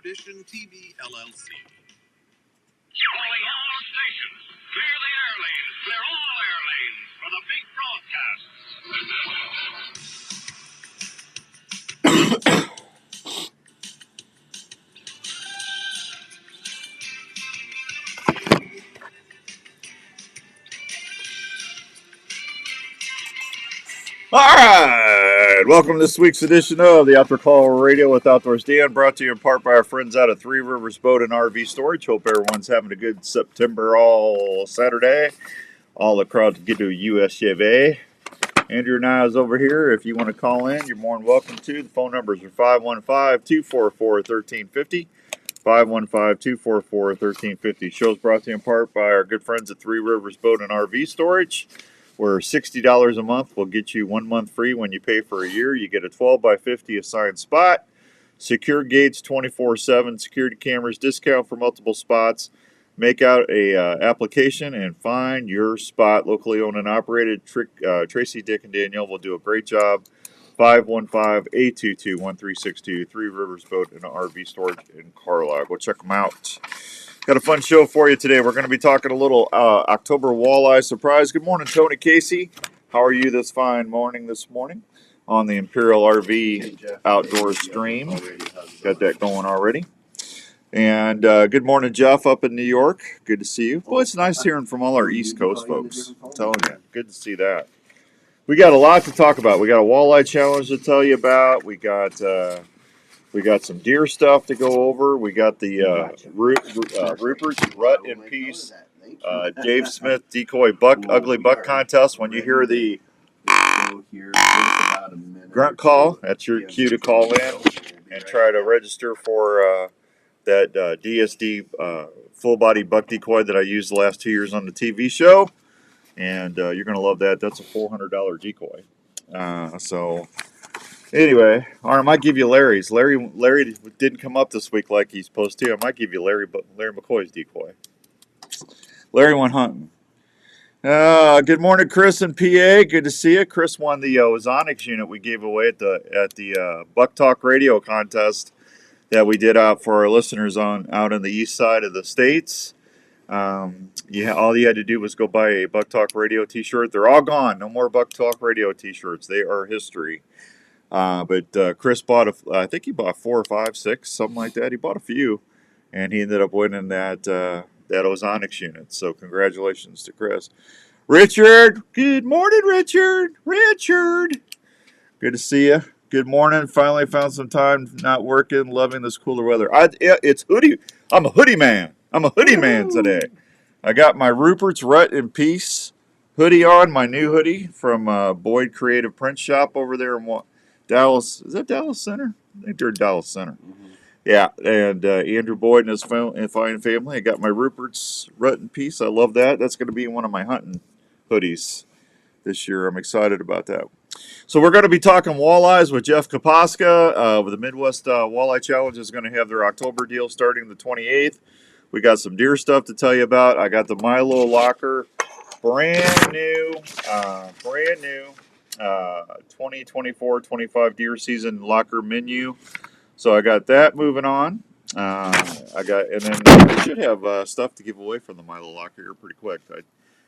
Tradition TV, LLC. Calling all stations. Clear the air lanes. Clear all air lanes for the big broadcast. All right, welcome to this week's edition of the Outdoor Call Radio with Outdoors Dan, brought to you in part by our friends out of Three Rivers Boat and RV Storage. Hope everyone's having a good September all Saturday, all across to USA. Andrew and I is over here. If you want to call in, you're more than welcome to. The phone numbers are 515-244-1350, 515-244-1350. Show's brought to you in part by our good friends at Three Rivers Boat and RV Storage, where $60 a month will get you 1 month free when you pay for a year. You get a 12 by 50 assigned spot, secure gates 24/7, security cameras, discount for multiple spots. Make out a application and find your spot. Locally owned and operated. Tracy, Dick, and Danielle will do a great job. 515-822-1362. Three Rivers Boat and RV Storage in Carlisle. Go check them out. Got a fun show for you today. We're going to be talking a little October walleye surprise. Good morning, Tony Casey. How are you this fine morning on the Imperial RV Outdoor Stream? Got that going already. And good morning, Jeff, up in New York. Good to see you. Boy, it's nice hearing from all our East Coast folks. I'm telling you, good to see that. We got a lot to talk about. We got a walleye challenge to tell you about. We got some deer stuff to go over. We got the Rupert's Rut in Peace, Dave Smith decoy ugly buck contest. When you hear the grunt call, that's your cue to call in and try to register for that DSD full body buck decoy that I used the last 2 years on the TV show. And you're going to love that. That's a $400 decoy. Anyway, or I might give you Larry's. Larry didn't come up this week like he's supposed to. I might give you Larry McCoy's decoy. Larry went hunting. Good morning, Chris in PA. Good to see you. Chris won the Ozonics unit we gave away at the Buck Talk Radio contest that we did out for our listeners out on the east side of the states. All you had to do was go buy a Buck Talk Radio T-shirt. They're all gone. No more Buck Talk Radio T-shirts. They are history. But Chris bought I think he bought 4 or 5, 6, something like that. He bought a few, and he ended up winning that Ozonics unit. So congratulations to Chris. Richard, good morning, Richard. Richard, good to see you. Good morning. Finally found some time not working, loving this cooler weather. It's hoodie. I'm a hoodie man. I'm a hoodie man today. I got my Rupert's Rut in Peace hoodie on, my new hoodie from Boyd Creative Print Shop over there in Dallas. Is that Dallas Center? I think they're Dallas Center. Mm-hmm. Yeah, and Andrew Boyd and his fine family. I got my Rupert's Rut in Peace. I love that. That's going to be one of my hunting hoodies this year. I'm excited about that. So we're going to be talking walleyes with Jeff Kaposka. With the Midwest Walleye Challenge is going to have their October deal starting the 28th. We got some deer stuff to tell you about. I got the Milo Locker, brand new 2024-25 deer season locker menu. So I got that moving on. And then I should have stuff to give away from the Milo Locker here pretty quick.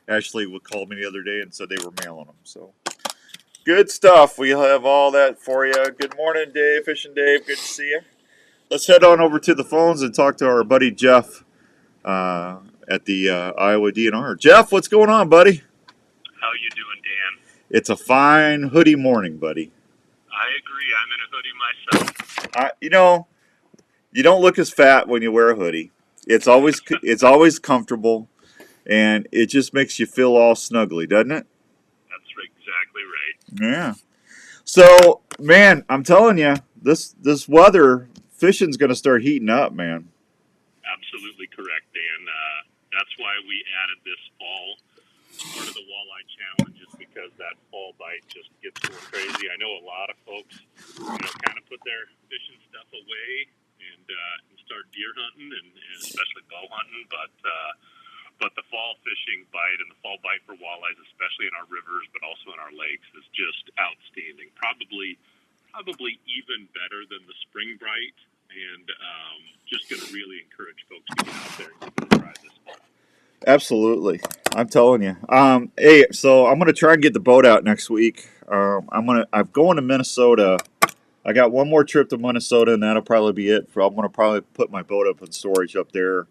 Ashley called me the other day and said they were mailing them. So good stuff. We have all that for you. Good morning, Dave. Fishing Dave. Good to see you. Let's head on over to the phones and talk to our buddy Jeff at the Iowa DNR. Jeff, what's going on, buddy? How you doing, Dan? It's a fine hoodie morning, buddy. I agree. I'm in a hoodie myself. You don't look as fat when you wear a hoodie. It's always comfortable, and it just makes you feel all snuggly, doesn't it? That's exactly right. Yeah. So, man, I'm telling you, this weather, fishing's going to start heating up, man. Absolutely correct, Dan. That's why we added this fall part of the Walleye Challenge, is because that fall bite just gets going crazy. I know a lot of folks, kind of put their fishing stuff away and start deer hunting and especially bow hunting, but the fall fishing bite and the fall bite for walleyes, especially in our rivers, but also in our lakes, is just outstanding. Probably even better than the spring bite, and Absolutely. I'm telling you. Hey, so I'm gonna try and get the boat out next week. I'm going to Minnesota. I got one more trip to Minnesota, and that'll probably be it. I'm gonna probably put my boat up in storage up there.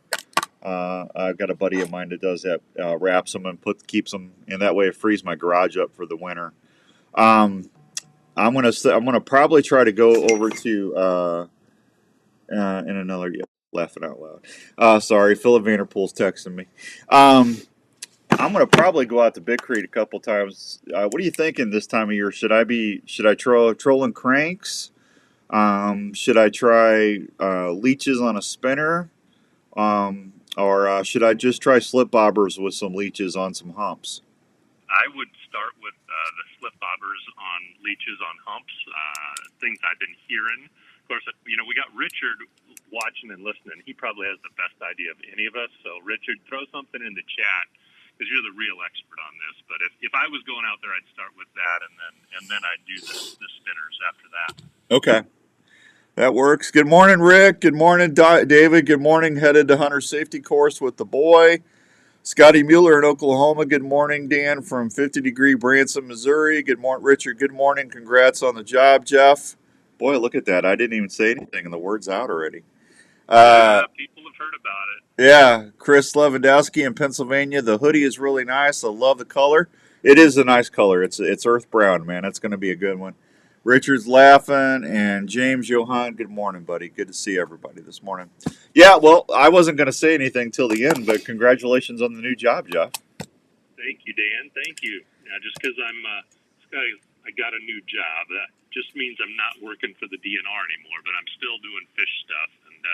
I've got a buddy of mine that does that, wraps them and keeps them, and that way it frees my garage up for the winter. Um, I'm gonna probably try to go over to in another, yeah, laughing out loud. Sorry, Philip Vanderpool's texting me. I'm gonna probably go out to Big Creek a couple times. What are you thinking this time of year? Should I try trolling cranks? Should I try leeches on a spinner? Or should I just try slip bobbers with some leeches on some humps? I would start with the slip bobbers on leeches on humps. Things I've been hearing. Of course, we got Richard watching and listening. He probably has the best idea of any of us. So, Richard, throw something in the chat because you're the real expert on this. But if I was going out there, I'd start with that, and then I'd do the spinners after that. Okay. That works. Good morning, Rick. Good morning, David. Good morning. Headed to Hunter Safety Course with the boy. Scotty Mueller in Oklahoma. Good morning, Dan from 50 Degree Branson, Missouri. Good morning, Richard. Good morning. Congrats on the job, Jeff. Boy, look at that. I didn't even say anything, and the word's out already. People have heard about it. Yeah, Chris Lewandowski in Pennsylvania. The hoodie is really nice. I love the color. It is a nice color. It's earth brown, man. It's going to be a good one. Richard's laughing, and James Johan. Good morning, buddy. Good to see everybody this morning. Yeah, well, I wasn't going to say anything till the end, but congratulations on the new job, Jeff. Thank you, Dan. Thank you. Now, just because I got a new job, that just means I'm not working for the DNR anymore, but I'm still doing fish stuff, and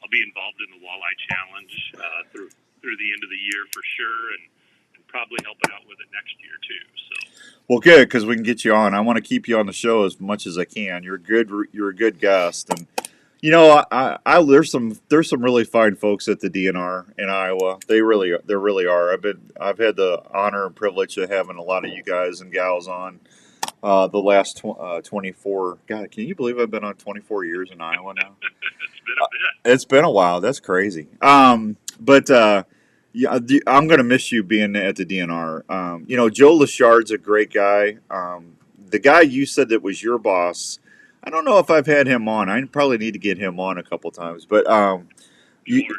I'll be involved in the Walleye Challenge through the end of the year for sure, and probably helping out with it next year too. So. Well, good, because we can get you on. I want to keep you on the show as much as I can. You're good. You're a good guest, and there's some really fine folks at the DNR in Iowa. There really are. I've had the honor and privilege of having a lot of you guys and gals on the last 24. God, can you believe I've been on 24 years in Iowa now? It's been a bit. It's been a while. That's crazy. But yeah, I'm gonna miss you being at the DNR. Joe Lachard's a great guy. The guy you said that was your boss, I don't know if I've had him on. I probably need to get him on a couple times. But George is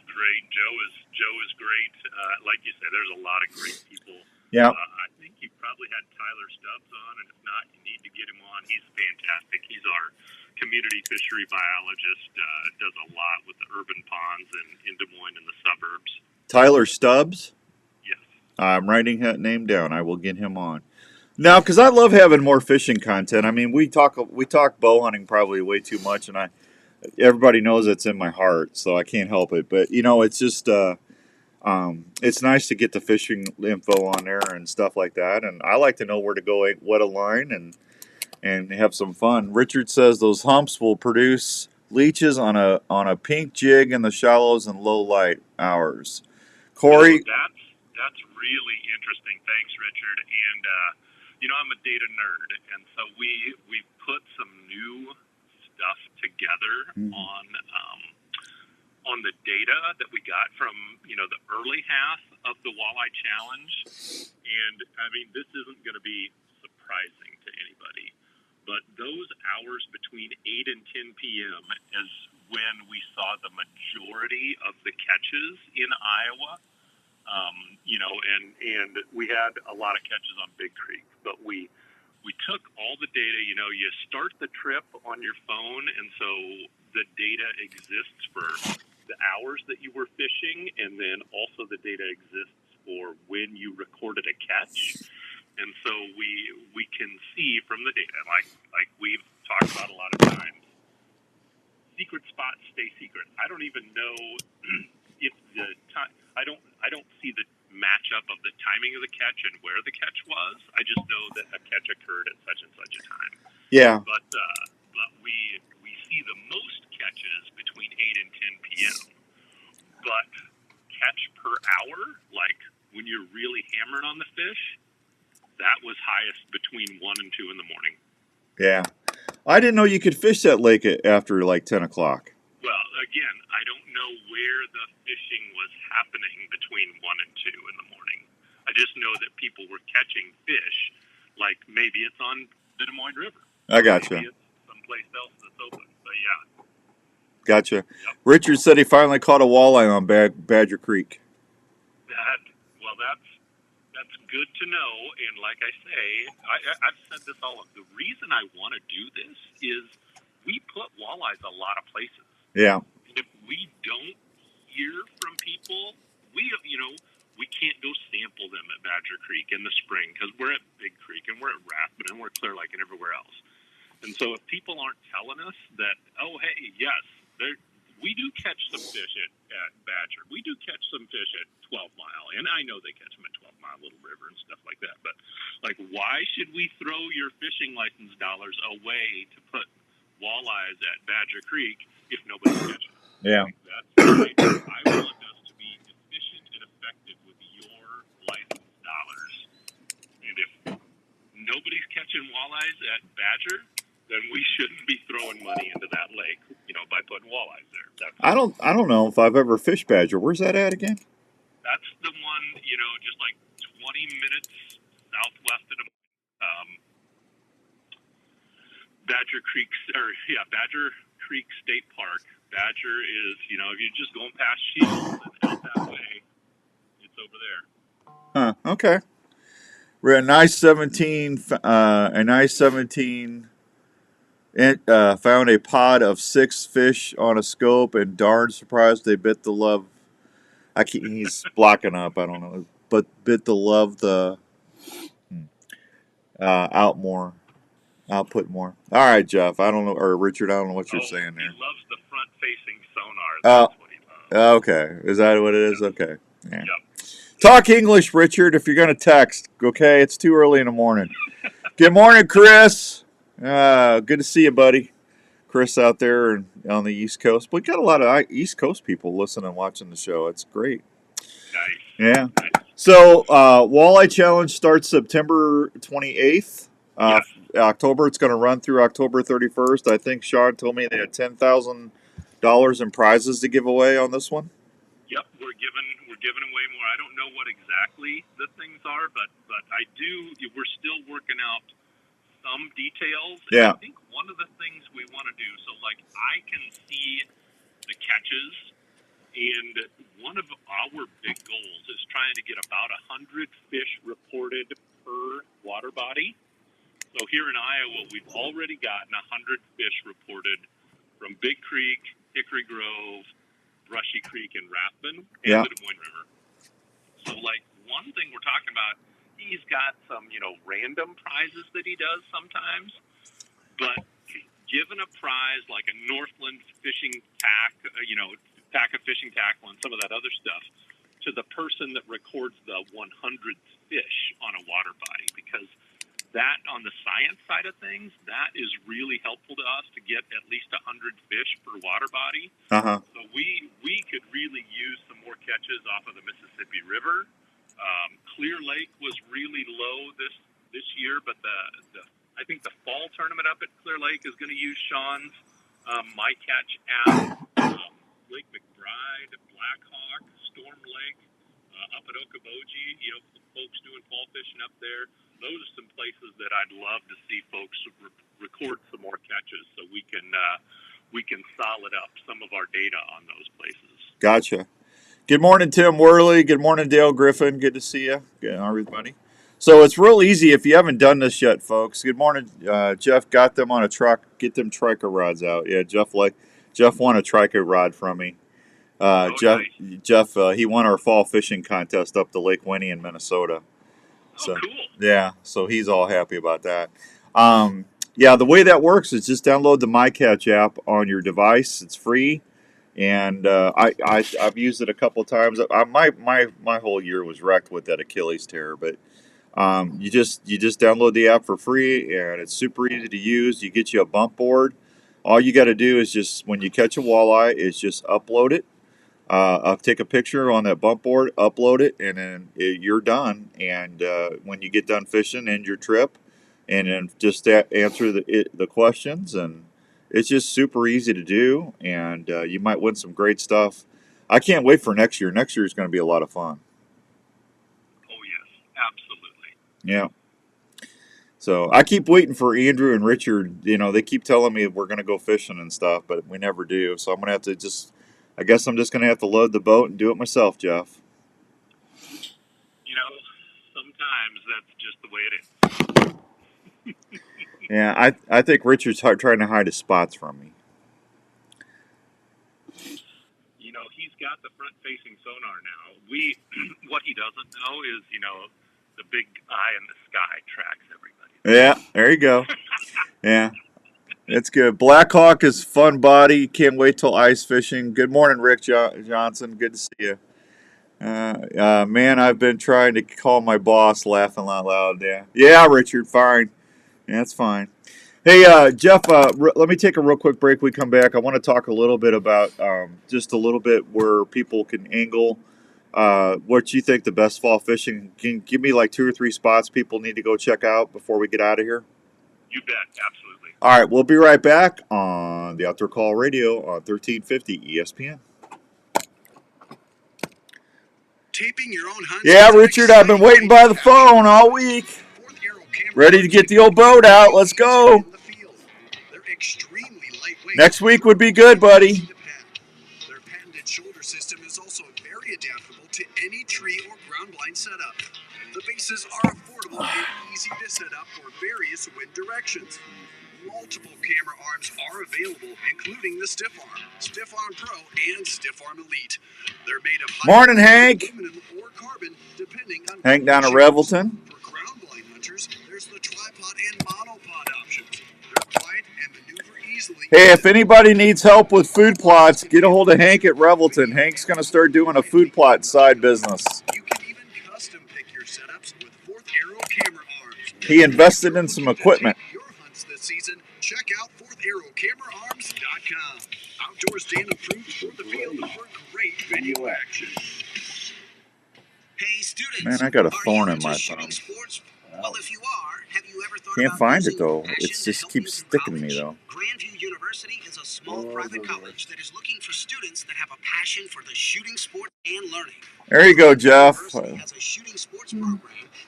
great. Joe is great. Like you said, there's a lot of great people. Yeah. I think you probably had Tyler Stubbs on, and if not, you need to get him on. He's fantastic. He's our community fishery biologist. Does a lot with the urban ponds in Des Moines and the suburbs. Tyler Stubbs? Yes. I'm writing that name down. I will get him on. Now, because I love having more fishing content. I mean, we talk bow hunting probably way too much, and everybody knows it's in my heart, so I can't help it. But it's just it's nice to get the fishing info on there and stuff like that. And I like to know where to go, what a line, and have some fun. Richard says those humps will produce leeches on a pink jig in the shallows and low light hours. Corey, that's really interesting. Thanks, Richard. And I'm a data nerd, and so we put some new stuff together on the data that we got from the early half of the Walleye Challenge. And I mean, this isn't going to be surprising to anybody, but those hours between 8 and 10 p.m. is when we saw the majority of the catches in Iowa. And we had a lot of catches on Big Creek, but we took all the data. You start the trip on your phone, and so the data exists for the hours that you were fishing, and then also the data exists for when you recorded a catch. And so we can see from the data, like we've talked about a lot of times, secret spots stay secret. I don't even know if the time. I don't see the matchup of the timing of the catch and where the catch was. I just know that a catch occurred at such and such a time. Yeah. But we see the most catches between 8 and 10 p.m. But catch per hour, like when you're really hammering on the fish, that was highest between 1 and 2 in the morning. Yeah. I didn't know you could fish that lake after like 10 o'clock. Well, again, I don't know where the fishing was happening between 1 and 2 in the morning. I just know that people were catching fish, like maybe it's on the Des Moines River. I gotcha. Maybe it's someplace else that's open. But yeah. Gotcha. Yep. Richard said he finally caught a walleye on Badger Creek. That's good to know. And like I say, I've said this all. The reason I want to do this is we put walleyes a lot of places. Yeah. If we don't hear from people, we can't go sample them at Badger Creek in the spring because we're at Big Creek and we're at Rathbun and we're at Clear Lake and everywhere else. And so if people aren't telling us that, oh, hey, yes, we do catch some fish at Badger. We do catch some fish at 12 Mile. And I know they catch them at 12 Mile, Little River and stuff like that. But, like, why should we throw your fishing license dollars away to put walleyes at Badger Creek if nobody's catching them? Yeah. That's right. I want us to be efficient and effective with your license dollars. And if nobody's catching walleyes at Badger, then we shouldn't be throwing money into that lake, by putting walleyes there. I don't know if I've ever fished Badger. Where's that at again? That's the one, just like 20 minutes southwest of Badger Creek Creek State Park. Badger is, if you're just going past Shields and out that way, it's over there. Huh. Okay. We're at nice 17. A nice 17. It found a pod of 6 fish on a scope, and darn surprised they bit the love. He's blocking up. I don't know, but bit the love the output more. All right, Jeff. I don't know, or Richard. I don't know what you're saying there. He loves the front-facing sonar. That's what he loves. Okay. Is that what it is? Okay. Yeah. Yep. Talk English, Richard. If you're gonna text, okay. It's too early in the morning. Good morning, Chris. Good to see you, buddy. Chris out there on the East Coast. We got a lot of East Coast people listening and watching the show. It's great. Nice. Yeah. So, Walleye Challenge starts September 28th. Yes. October. It's going to run through October 31st. I think Sean told me they had $10,000 in prizes to give away on this one. Yep, we're giving away more. I don't know what exactly the things are, but I do. We're still working out some details. Yeah. I think one of the things we want to do, so like I can see the catches, and one of our big goals is trying to get about 100 fish reported per water body. So here in Iowa, we've already gotten 100 fish reported from Big Creek, Hickory Grove, Brushy Creek, and Rathbun, and the Des Moines River. So like one thing we're talking about, he's got some, random prizes that he does sometimes, but given a prize like a Northland fishing tack, pack of fishing tackle and some of that other stuff to the person that records the 100th fish on a water body, because that on the science side of things, that is really helpful to us to get at least 100 fish per water body. Uh-huh. So we could really use some more catches off of the Mississippi River. Clear Lake was really low this year, but I think the fall tournament up at Clear Lake is going to use Sean's My Catch app. Lake McBride, Blackhawk, Storm Lake, up at Okoboji, folks doing fall fishing up there. Those are some places that I'd love to see folks record some more catches so we can solid up some of our data on those places. Gotcha. Good morning, Tim Worley. Good morning, Dale Griffin. Good to see you. Good, everybody. So it's real easy if you haven't done this yet, folks. Good morning. Jeff got them on a truck. Get them triker rods out. Yeah, Jeff won a triker rod from me. Jeff, he won our fall fishing contest up to Lake Winnie in Minnesota. So, cool. Yeah, so he's all happy about that. Yeah, the way that works is just download the MyCatch app on your device. It's free, and I've used it a couple times. My whole year was wrecked with that Achilles tear, but you just download the app for free, and it's super easy to use. You get you a bump board. All you got to do is just when you catch a walleye, is just upload it. Take a picture on that bump board, upload it, and then you're done. And when you get done fishing, end your trip, and then just answer the questions, and It's just super easy to do, and you might win some great stuff. I can't wait for next year. Next year is going to be a lot of fun. Oh yes, absolutely. Yeah. So I keep waiting for Andrew and Richard. You know, they keep telling me we're going to go fishing and stuff, but we never do. So I'm going to have to just, I guess I'm just going to have to load the boat and do it myself, Jeff. You know, sometimes that's just the way it is. Yeah, I think Richard's trying to hide his spots from me. You know, he's got the front-facing sonar now. What he doesn't know is, you know, the big eye in the sky tracks everybody. Yeah, there you go. Yeah, it's good. Blackhawk is fun body. Can't wait till ice fishing. Good morning, Rick Johnson. Good to see you. Man, I've been trying to call my boss, laughing out loud. Yeah, Richard, fine. Yeah, that's fine. Hey, Jeff, let me take a real quick break. We come back. I want to talk a little bit about just a little bit where people can angle. What you think the best fall fishing? Can you give me like 2 or 3 spots people need to go check out before we get out of here? You bet, absolutely. All right, we'll be right back on the Outdoor Call Radio on 1350 ESPN. Taping your own hunts. Yeah, Richard, I've been waiting by the phone all week. Ready to get the old boat out. Let's go. Next week would be good, buddy. Their patented shoulder system is also very adaptable to any tree or ground blind setup. The bases are affordable and easy to set up for various wind directions. Multiple camera arms are available, including the Stiff Arm Pro, and Stiff Arm Elite. They're made of Morning, Hank. aluminum or carbon, depending on Hank down at Revelton. For ground blind hunters, there's the tripod and monopod options. They're quiet and maneuver easily. Hey, if anybody needs help with food plots, get a hold of Hank at Revelton. Hank's going to start doing a food plot side business. You can even custom pick your setups with Fourth Arrow camera arms. He invested in some equipment. This season, check out FourthArrowCameraArms.com. Outdoors Dan approved for the field for great video action. Hey students, Man, I got a thorn in my thumb. Well, if you are, have you ever thought Can't about find it using though. passion It to just help keeps you in sticking to me college? though. Grandview University is a small private college that is looking for students that have a passion for the shooting sport and learning. There you go, Jeff. University has a shooting sports program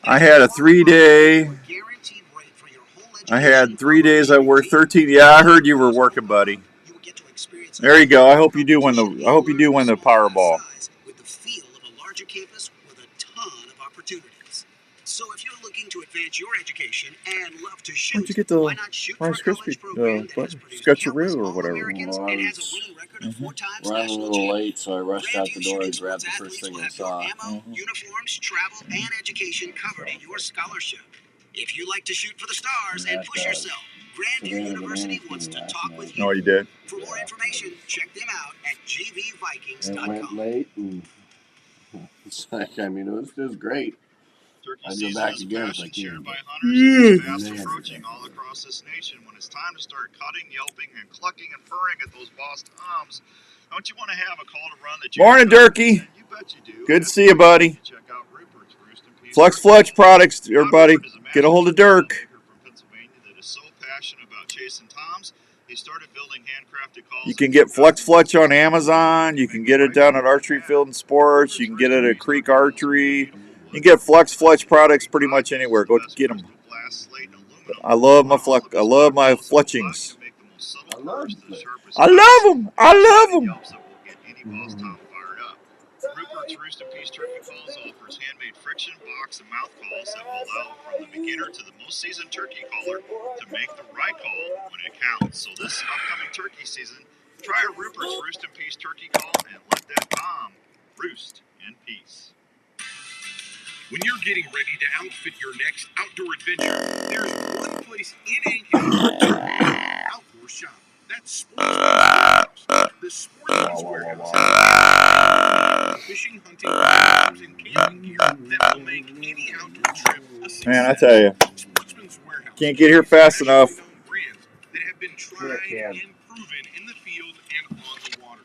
that I is had a 3-day. guaranteed rate for your whole I had 3 education. days. I worked 13. Yeah, I heard you were working, buddy. You will get to experience There you go. I hope you do win the. I hope you do win the Powerball. with the feel of a larger campus with a ton of opportunities. So if you're looking to advance your education and love to shoot, Where'd you get the why not shoot for a Rice college Krispie program that has produced Sketcheroo countless or whatever? All-Americans Well, I and has a was winning record of 4 times running a national little champion. late, so I rushed out the Grandview door and shooting grabbed sports the first athletes thing will I have your saw. ammo, uniforms, travel, and education covered in your scholarship. If you like to shoot for the stars and push yourself, Grandview University wants to talk with you. Oh, you did? For more information, check them out at It went gvvikings.com. late, and it's like, I mean, it was great. Turkey I'd go season back is again if I passion can. shared by hunters and is fast Yeah. approaching all across this nation. When it's time to start cutting, yelping, and clucking and purring at those boss toms, don't you want to have a call to run that you Morning, can- Durkee. You bet you do. Good to see you, buddy. Check out Rupert's Roost and Peace. Flex Products, everybody. Get a hold of Dirk. From Pennsylvania that is so passionate about chasing toms, he started building handcrafted calls. You can get Flex on Amazon. You can get it down at Archery Field and Sports. You can get it at Creek Archery. You can get Flex products pretty much anywhere. Go get them. I love my fletchings. I love it. I love them. I love them. Rupert's Roost and Peace Turkey Calls offers handmade friction, box, and mouth calls that will allow from the beginner to the most seasoned turkey caller to make the right call when it counts. So this upcoming turkey season, try a Rupert's Roost and Peace turkey call and let that tom roost in peace. When you're getting ready to outfit your next outdoor adventure, there's one place in Ankeny to outdoor shop. That's Sportsman's Warehouse. The Sportsman's Warehouse. Fishing, hunting, firearms, and camping gear that will make any outdoor trip a success. Man, I tell you, Sportsman's Warehouse. can't get here fast enough. Brands that have been tried and proven in the field and on the water.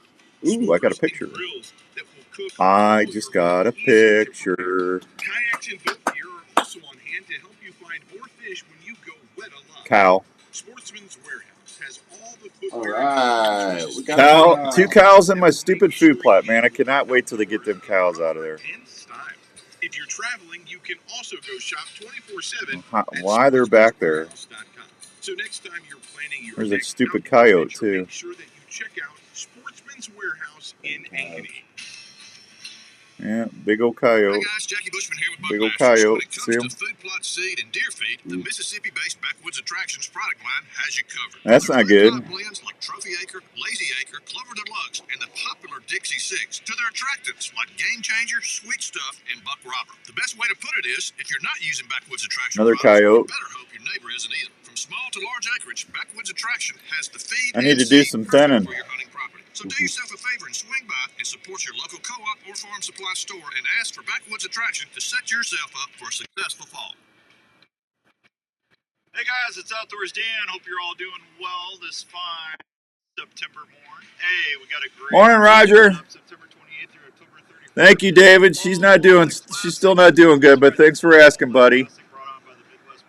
Ooh, I got a picture. Grills that will cook I just got a picture. Kayaks and boat gear are also on hand to help you find more fish when you go wet alone. Cow. Sportsman's Warehouse has all the cooking All right, we got Cow, a 2 cows in my stupid food plot, man. I cannot wait till they get them cows out of there. And style. If you're traveling, you can also go shop 24/7 at Why they're back there? sportsmanwarehouse.com. So next time you're planning your There's a next stupid outdoor coyote adventure, too. make sure that you check out Sportsman's Warehouse in Ankeny. Yeah, big old Hi coyote. guys, Jackie Bushman here with Big old Buckmasters. When coyote. it See comes to him? food plot seed and deer feed, the Mississippi-based Backwoods Attractions product line has you covered. That's From not their good. food plot blends like Trophy Acre, Lazy Acre, Clover Deluxe, and the popular Dixie 6, to their attractants like Game Changer, Sweet Stuff, and Buck Robber. The best way to put it is, if you're not using Backwoods Attraction Another products, you coyote. better hope your neighbor isn't either. From small to large acreage, Backwoods Attraction has the feed I need and to do seed some perfect thinning. for your hunting property. So do yourself a favor and swing by and support your local co-op or farm supply store and ask for Backwoods Attraction to set yourself up for a successful fall. Hey guys, it's Outdoors Dan. Hope you're all doing well this fine September morning. Hey, we got a great Morning, Roger. September 28th through October 31st. Thank you, David. She's still not doing good, but thanks for asking, buddy.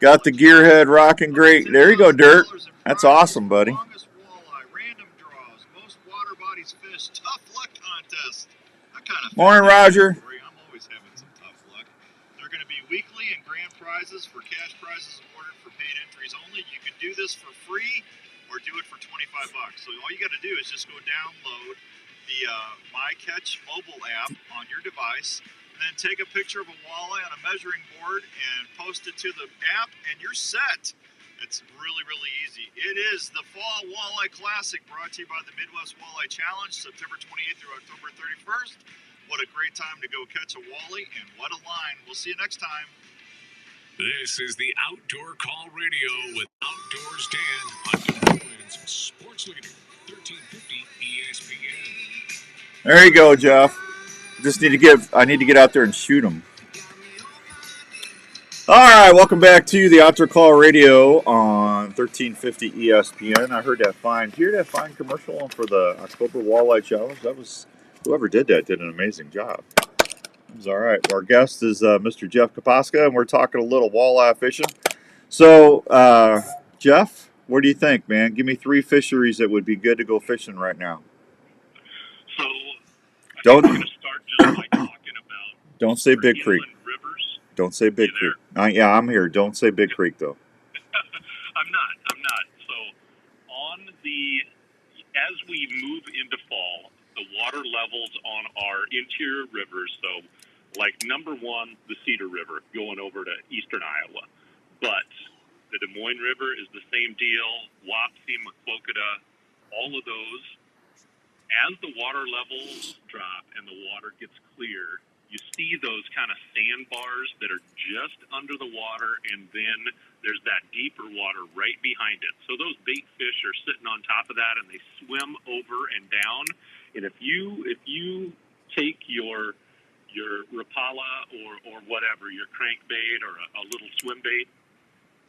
Got the gearhead rocking great. There you go, Dirt. That's awesome, buddy. Longest walleye, random draws, most water bodies fished, tough luck contest. I kind of Morning, Roger. I'm always having some tough luck. They're going to be weekly and grand prizes for cash prizes awarded for paid entries only. You can do this for free or do it for $25. So all you got to do is just go download the My Catch mobile app on your device, and then take a picture of a walleye on a measuring board and post it to the app, and you're set. It's really, really easy. It is the Fall Walleye Classic, brought to you by the Midwest Walleye Challenge, September 28th through October 31st. What a great time to go catch a walleye, and what a line. We'll see you next time. This is the Outdoor Call Radio with Outdoors Dan on Des Moines Sports Leader 1350 ESPN. There you go, Jeff. I need to get out there and shoot them. All right, welcome back to the Outdoor Call Radio on 1350 ESPN. I heard that fine. Did you hear that fine commercial for the October Walleye Challenge? That was whoever did that did an amazing job. It was all right. Our guest is Mr. Jeff Kaposka, and we're talking a little walleye fishing. So, Jeff, what do you think, man? Give me 3 fisheries that would be good to go fishing right now. So I think we're going to start just by talking about Don't say Big Creek. Rivers. Don't say Big Creek. Yeah, I'm here. Don't say Big Creek, though. I'm not. So as we move into fall, the water levels on our interior rivers, so like number 1, the Cedar River going over to eastern Iowa. But the Des Moines River is the same deal. Wapsie, Maquoketa, all of those. As the water levels drop and the water gets clear, you see those kind of sandbars that are just under the water, and then there's that deeper water right behind it. So those bait fish are sitting on top of that, and they swim over and down. And if you take your Rapala or whatever, your crankbait or a little swim bait,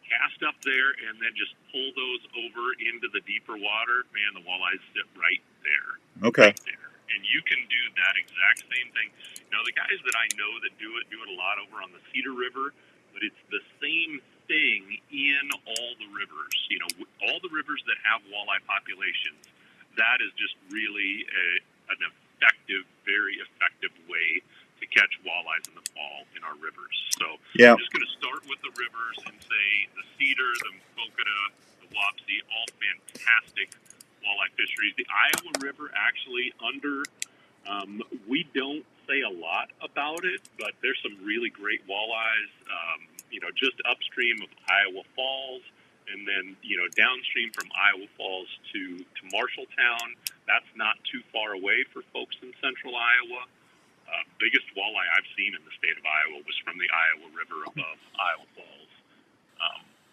cast up there and then just pull those over into the deeper water, man, the walleyes sit right there. Okay. Right there. And you can do that exact same thing. You know, the guys that I know that do it a lot over on the Cedar River, but it's the same thing in all the rivers. You know, all the rivers that have walleye populations, that is just really an effective, very effective way to catch walleyes in the fall in our rivers. So yeah. I'm just going to start with the rivers and say the Cedar, the Maquoketa, the Wapsie, all fantastic walleye fisheries. The Iowa River actually we don't say a lot about it, but there's some really great walleyes, just upstream of Iowa Falls, and then, downstream from Iowa Falls to Marshalltown. That's not too far away for folks in central Iowa. Biggest walleye I've seen in the state of Iowa was from the Iowa River above Iowa Falls.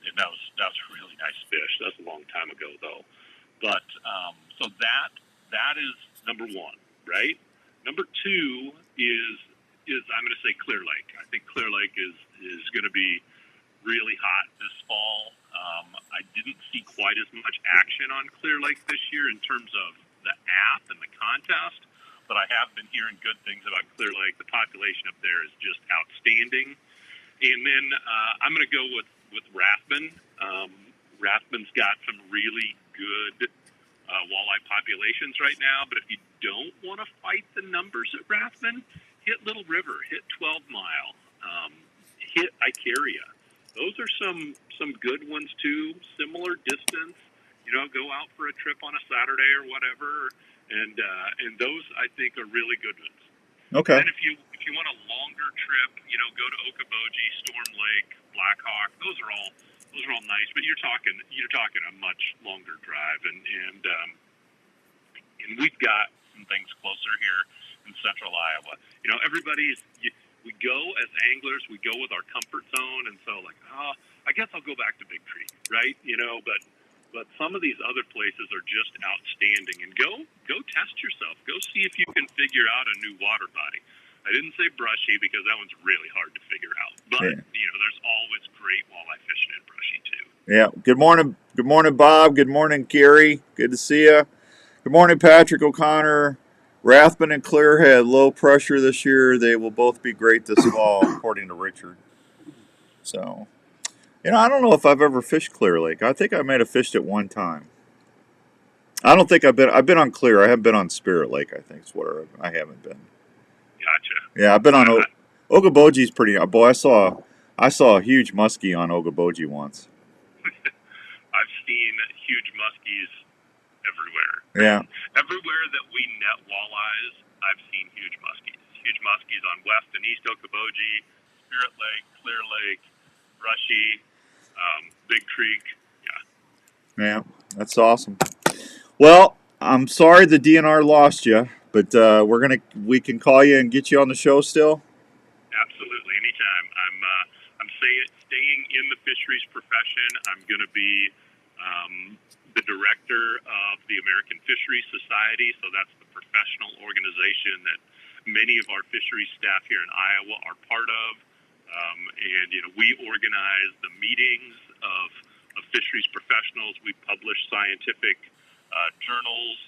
And that was really nice fish. That's a long time ago, though. But so that is number 1, right? Number 2 is I'm going to say Clear Lake. I think Clear Lake is going to be really hot this fall. I didn't see quite as much action on Clear Lake this year in terms of the app and the contest, but I have been hearing good things about Clear Lake. The population up there is just outstanding. And then I'm going to go with Rathbun. Rathbun's got some really good walleye populations right now. But if you don't want to fight the numbers at Rathman, hit Little River, hit 12 Mile, hit Icaria. Those are some good ones too. Similar distance, go out for a trip on a Saturday or whatever, and those I think are really good ones. Okay. And then if you want a longer trip, go to Okoboji, Storm Lake, Black Hawk. Those are all nice, but you're talking a much longer drive, and we've got some things closer here in central Iowa. We go as anglers, we go with our comfort zone, and so I guess I'll go back to Big Creek, right? But some of these other places are just outstanding, and go test yourself. Go see if you can figure out a new water body. I didn't say brushy because that one's really hard to figure out, but there's always great walleye fishing in brushy too. Yeah. Good morning, Bob. Good morning, Gary. Good to see you. Good morning, Patrick O'Connor. Rathman and Clear had low pressure this year. They will both be great this fall, according to Richard. So, I don't know if I've ever fished Clear Lake. I think I might have fished it one time. I don't think I've been on Clear. I haven't been on Spirit Lake, I think is where I haven't been. Gotcha. Yeah, I've been on Okoboji's pretty. Boy, I saw a huge muskie on Okoboji once. I've seen huge muskies everywhere. Yeah. Everywhere that we net walleyes, I've seen huge muskies. Huge muskies on West and East Okoboji, Spirit Lake, Clear Lake, Brushy, Big Creek. Yeah, that's awesome. Well, I'm sorry the DNR lost you, but we can call you and get you on the show still. Absolutely, anytime. I'm staying in the fisheries profession. I'm going to be the director of the American Fisheries Society, so that's the professional organization that many of our fisheries staff here in Iowa are part of. And we organize the meetings of fisheries professionals. We publish scientific journals,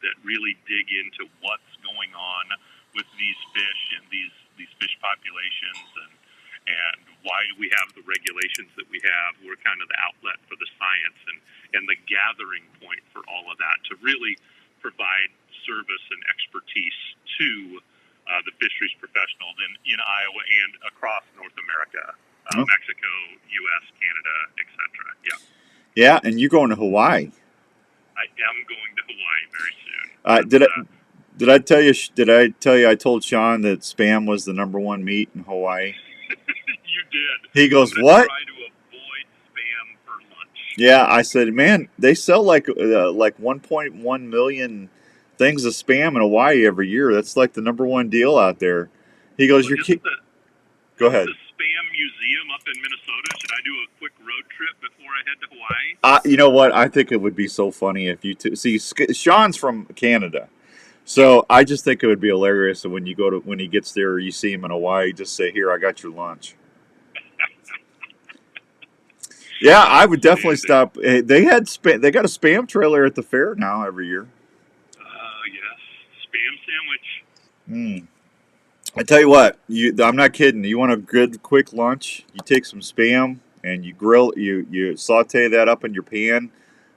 that really dig into what's going on with these fish and these fish populations, and why do we have the regulations that we have. We're kind of the outlet for the science and the gathering point for all of that to really provide service and expertise to the fisheries professionals in Iowa and across North America, Mexico, U.S., Canada, etc. Yeah. Yeah, and you're going to Hawaii. I am going to Hawaii very soon. Did I tell you? Did I tell you? I told Sean that Spam was the #1 meat in Hawaii. You did. He goes, I'm "What?" Try to avoid Spam for lunch. Yeah, I said, "Man, they sell like 1.1 million things of Spam in Hawaii every year. That's like the #1 deal out there." He goes, "You're Go ahead. The Spam Museum up in Minnesota. Should I do a quick road trip before I head to Hawaii? You know what? I think it would be so funny if you see. Sean's from Canada, so I just think it would be hilarious that when he gets there, you see him in Hawaii, just say, "Here, I got your lunch." Yeah, I would definitely stop. They got a Spam trailer at the fair now every year. Yes, Spam sandwich. I tell you what, I'm not kidding. You want a good quick lunch? You take some Spam and you saute that up in your pan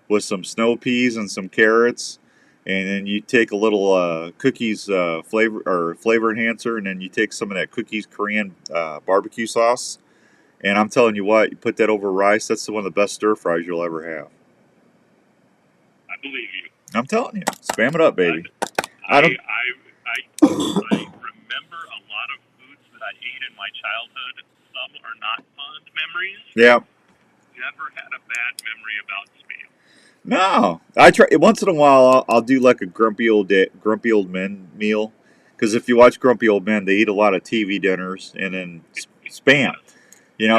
with some snow peas and some carrots, and then you take a little cookies flavor enhancer, and then you take some of that cookies Korean barbecue sauce. And I'm telling you what, you put that over rice. That's one of the best stir fries you'll ever have. I believe you. I'm telling you, spam it up, baby. I remember a lot of foods that I ate in my childhood. Some are not fond memories. Yeah. Never had a bad memory about Spam. No, I try once in a while. I'll do like a grumpy old men meal, because if you watch Grumpy Old Men, they eat a lot of TV dinners and then Spam.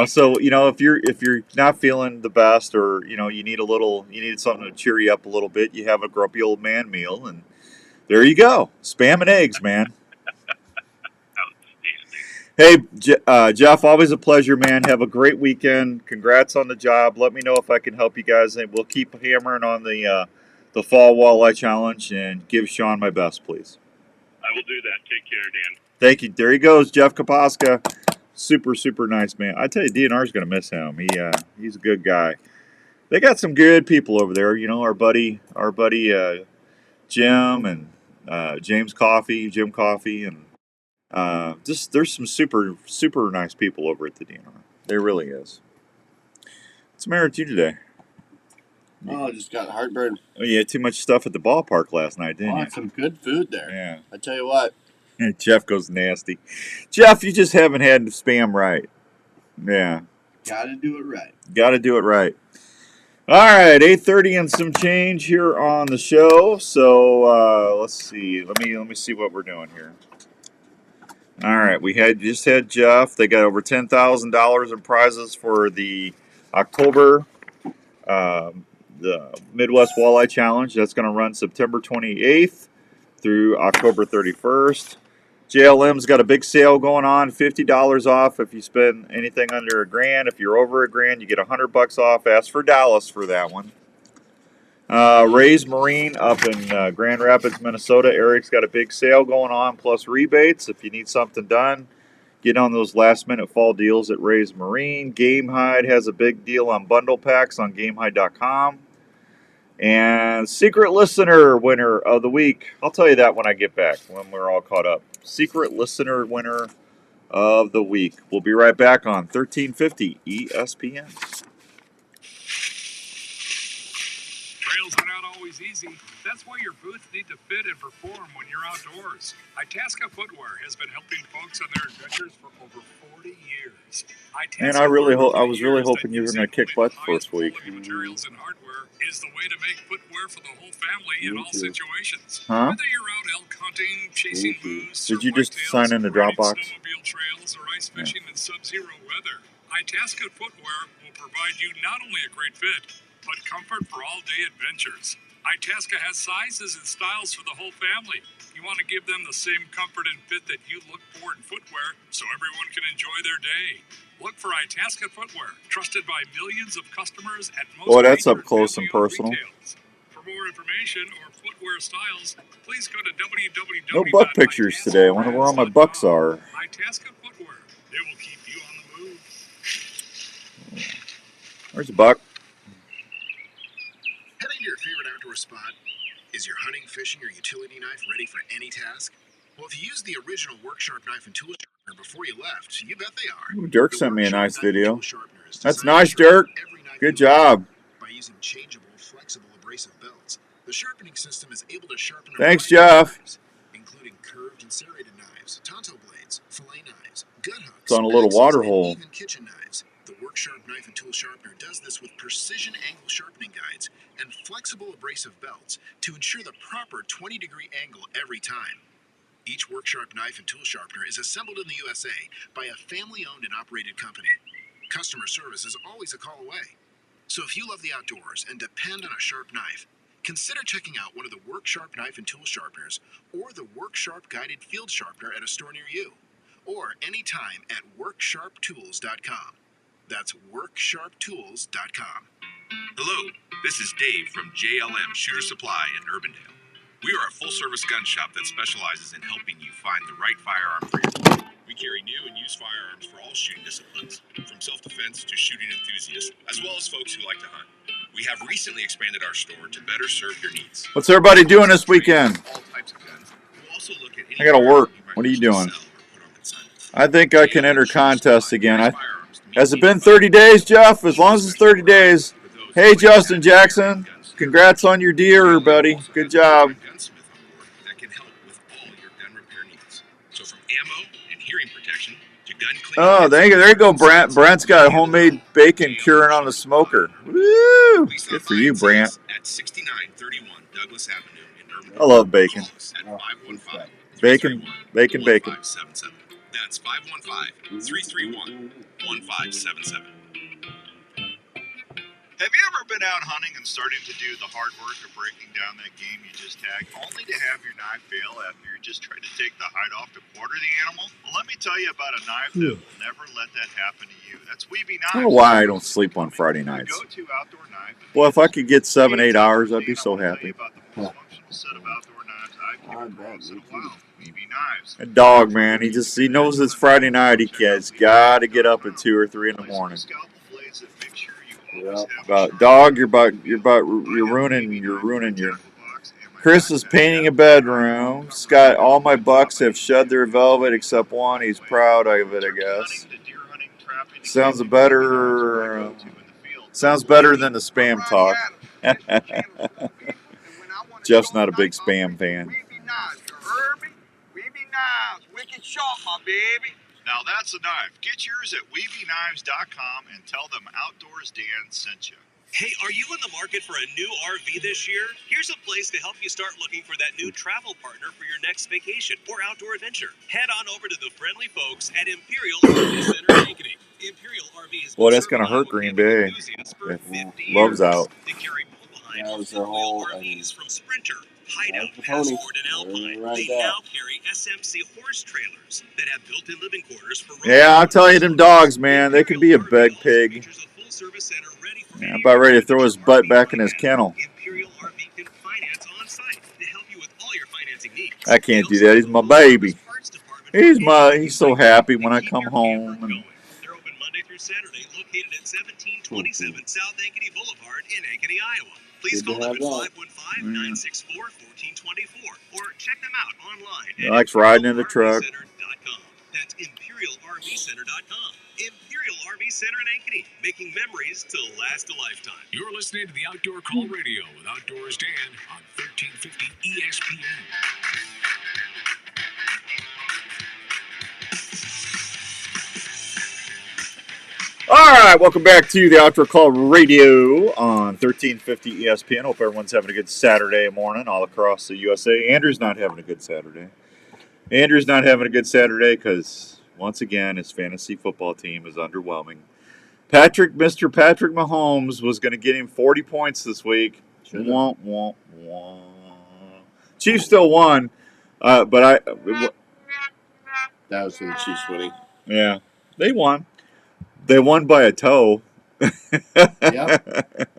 So if you're not feeling the best, or you need something to cheer you up a little bit, you have a Grumpy Old Man meal, and there you go, Spam and eggs, man. Hey, Jeff, always a pleasure, man. Have a great weekend. Congrats on the job. Let me know if I can help you guys, and we'll keep hammering on the Fall Walleye Challenge, and give Sean my best, please. I will do that. Take care, Dan. Thank you. There he goes, Jeff Kaposka. Super, super nice man. I tell you, DNR's going to miss him. He's a good guy. They got some good people over there. You know, our buddy Jim and Jim Coffee, and just there's some super nice people over at the DNR. There really is. What's the matter with you today? Oh, I just got heartburn. Oh, you had too much stuff at the ballpark last night, didn't you? Some good food there. Yeah. I tell you what. Jeff goes nasty. Jeff, you just haven't had the spam right. Yeah. Gotta do it right. Got to do it right. All right, 8:30 and some change here on the show. So let's see. Let me see what we're doing here. All right, we just had Jeff. They got over $10,000 in prizes for the October the Midwest Walleye Challenge. That's going to run September 28th through October 31st. JLM's got a big sale going on, $50 off if you spend anything under $1,000. If you're over $1,000, you get $100 off. Ask for Dallas for that one. Ray's Marine up in Grand Rapids, Minnesota. Eric's got a big sale going on, plus rebates. If you need something done, get on those last-minute fall deals at Ray's Marine. Gamehide has a big deal on bundle packs on gamehide.com. And secret listener winner of the week. I'll tell you that when I get back, when we're all caught up. Secret listener winner of the week. We'll be right back on 1350 ESPN. Trails are not always easy. That's why your boots need to fit and perform when you're outdoors. Itasca Footwear has been helping folks on their adventures for over 40 years. And I was really hoping you were going to kick butt first week. Materials and hardware is the way to make footwear for the whole family in all situations. Huh? Whether you're out elk hunting, chasing moose, Did you just sign in the Dropbox? Snowmobile trails, or ice fishing in sub-zero weather, Itasca Footwear will provide you not only a great fit, but comfort for all-day adventures. Itasca has sizes and styles for the whole family. You want to give them the same comfort and fit that you look for in footwear so everyone can enjoy their day. Look for Itasca Footwear, trusted by millions of customers at most. Boy, that's up close and personal. Retails. For more information or footwear styles, please go to www. No buck pictures today. I wonder where all my bucks are. Itasca Footwear. They will keep you on the move. Where's the buck? Heading to your favorite outdoor spot? Is your hunting, fishing, or utility knife ready for any task? Well, if you used the original Work Sharp knife and tool sharpener before you left, you bet they are. Ooh, Dirk sent me a nice video. That's That's nice, Dirk. Good job. By using changeable, flexible abrasive belts, the sharpening system is able to sharpen. Thanks, Jeff. Knives, including curved and serrated knives, tonto blades, fillet knives, gut hooks. It's on a little water hole. Even kitchen knives. The Work Sharp knife and tool sharpener does this with precision angle sharpening guides and flexible abrasive belts to ensure the proper 20-degree angle every time. Each Work Sharp knife and tool sharpener is assembled in the USA by a family-owned and operated company. Customer service is always a call away. So if you love the outdoors and depend on a sharp knife, consider checking out one of the Work Sharp knife and tool sharpeners or the Work Sharp guided field sharpener at a store near you, or anytime at worksharptools.com. That's worksharptools.com. Hello, this is Dave from JLM Shooter Supply in Urbandale. We are a full-service gun shop that specializes in helping you find the right firearm for your home. We carry new and used firearms for all shooting disciplines, from self-defense to shooting enthusiasts, as well as folks who like to hunt. We have recently expanded our store to better serve your needs. What's everybody doing this weekend? All types of guns. We'll also look at any I gotta work. firearm you might What are you wish to doing? sell or put on consignment. I think I can enter JLM Shooter contests Supply again. carries firearms to meet Has it needs been of 30 days, Jeff? As long as it's 30 days. Hey, Justin Jackson. Congrats on your deer, buddy. Good job. Gunsmith on board that can help with all your gun repair needs. So from ammo and hearing protection to gun cleaning. Oh, there you go, Brant. Brant's got homemade bacon curing on the smoker. Woo! Good for you, Brant. At 6931 Douglas Avenue in Urbandale. I love bacon. Call us at 515-331-1577. Bacon. That's 515-331-1577. Have you ever been out hunting and starting to do the hard work of breaking down that game you just tagged, only to have your knife fail after you're just trying to take the hide off to quarter the animal? Well, let me tell you about a knife that will never let that happen to you. That's Weeby Knives. I don't know why I don't sleep on Friday nights. Go-to outdoor knife. Well, if I could get 7-8 hours, I'd be so happy. About the most functional set of outdoor knives I've given once in a while. Weeby Knives. That dog, man, he knows it's Friday night. He's got to get up at 2 or 3 in the morning. Scalpel blades that make sure you Dog, you're ruining your. Chris is painting a bedroom. Scott, all my bucks have shed their velvet except one. He's proud of it, I guess. Sounds better. Sounds better than the spam talk. Jeff's not a big spam fan. Wicked sharp, my baby. Now that's a knife. Get yours at WeebyKnives.com and tell them Outdoors Dan sent you. Hey, are you in the market for a new RV this year? Here's a place to help you start looking for that new travel partner for your next vacation or outdoor adventure. Head on over to the friendly folks at Imperial RV Center in Ankeny. Imperial RV has Well, been that's gonna serving hurt Iowa Green camping Bay enthusiasts for if 50 Love's years. out. They carry behind That was their whole. I mean, RVs from Sprinter, Hideout, the pony. Passport, and Alpine. Right They there. now carry SMC horse trailers that have built-in living quarters for. Yeah, I'll tell you, them dogs, man, they can be a big pig. Yeah, I'm about ready to throw his butt back in his kennel. Imperial RV can finance on site to help you with all your financing needs. I can't do that. He's my baby. He's so happy when I come home. And they're open Monday through Saturday, located at 1727 South Ankeny Boulevard in Ankeny, Iowa. Please call them at 515-964-1424 or check them out online he likes riding in the truck. That's ImperialRVCenter.com. Imperial RV Center in Ankeny, making memories to last a lifetime. You're listening to the Outdoor Call Radio with Outdoors Dan on 1350 ESPN. All right, welcome back to the Outdoor Call Radio on 1350 ESPN. Hope everyone's having a good Saturday morning all across the USA. Andrew's not having a good Saturday. Andrew's not having a good Saturday because, once again, his fantasy football team is underwhelming. Mr. Patrick Mahomes was going to get him 40 points this week. Wah, wah, wah. Chiefs still won, but That was for the Chiefs winning. Yeah, they won. They won by a toe. Yep.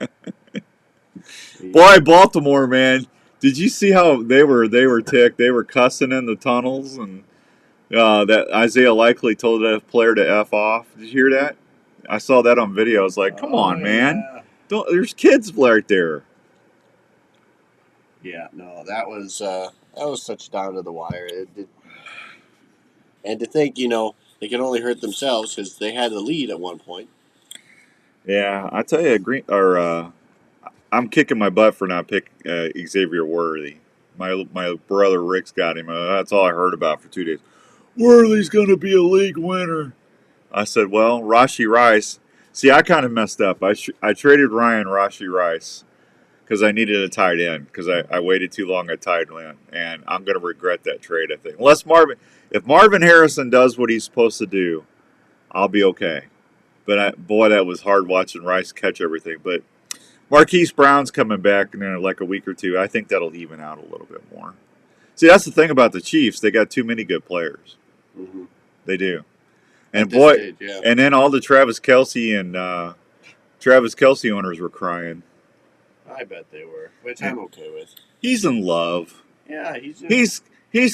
Boy, Baltimore, man. Did you see how they were ticked? They were cussing in the tunnels, and that Isaiah Likely told that player to F off. Did you hear that? I saw that on video. I was like, come on, man. There's kids right there. Yeah, no, that was such down to the wire. And to think, they can only hurt themselves because they had the lead at one point. Yeah, I tell you, I'm kicking my butt for not picking Xavier Worthy. My brother Rick's got him. That's all I heard about for 2 days. Worthy's going to be a league winner. I said, well, Rashee Rice. See, I kind of messed up. I traded Ryan Rashee Rice because I needed a tight end because I waited too long at tight end, and I'm going to regret that trade, I think. If Marvin Harrison does what he's supposed to do, I'll be okay. But boy, that was hard watching Rice catch everything. But Marquise Brown's coming back in like a week or two. I think that'll even out a little bit more. See, that's the thing about the Chiefs. They got too many good players. Mm-hmm. They do. And boy, stage, yeah. And then all the Travis Kelce owners were crying. I bet they were, which I'm okay with. He's in love. Yeah, he's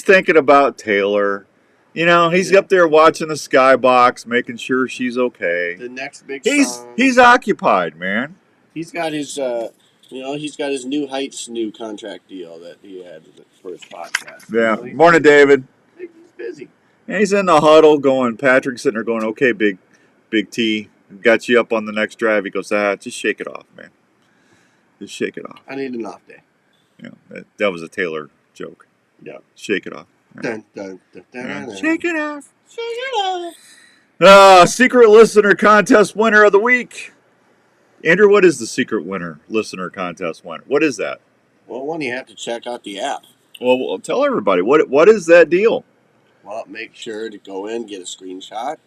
thinking about Taylor. He's up there watching the skybox, making sure she's okay. The next big song. He's occupied, man. He's got his New Heights new contract deal that he had for his podcast. Yeah. Morning, David. He's busy. And he's in the huddle Patrick's sitting there going, okay, big T, got you up on the next drive. He goes, just shake it off, man. Just shake it off. I need an off day. That was a Taylor joke. Yeah. Shake it off. Dun, dun, dun, dun, dun, dun. Shake it off. Shake it off. Secret listener contest winner of the week. Andrew, what is the secret listener contest winner? What is that? Well, one, you have to check out the app. Well, tell everybody. What is that deal? Well, make sure to go in, get a screenshot,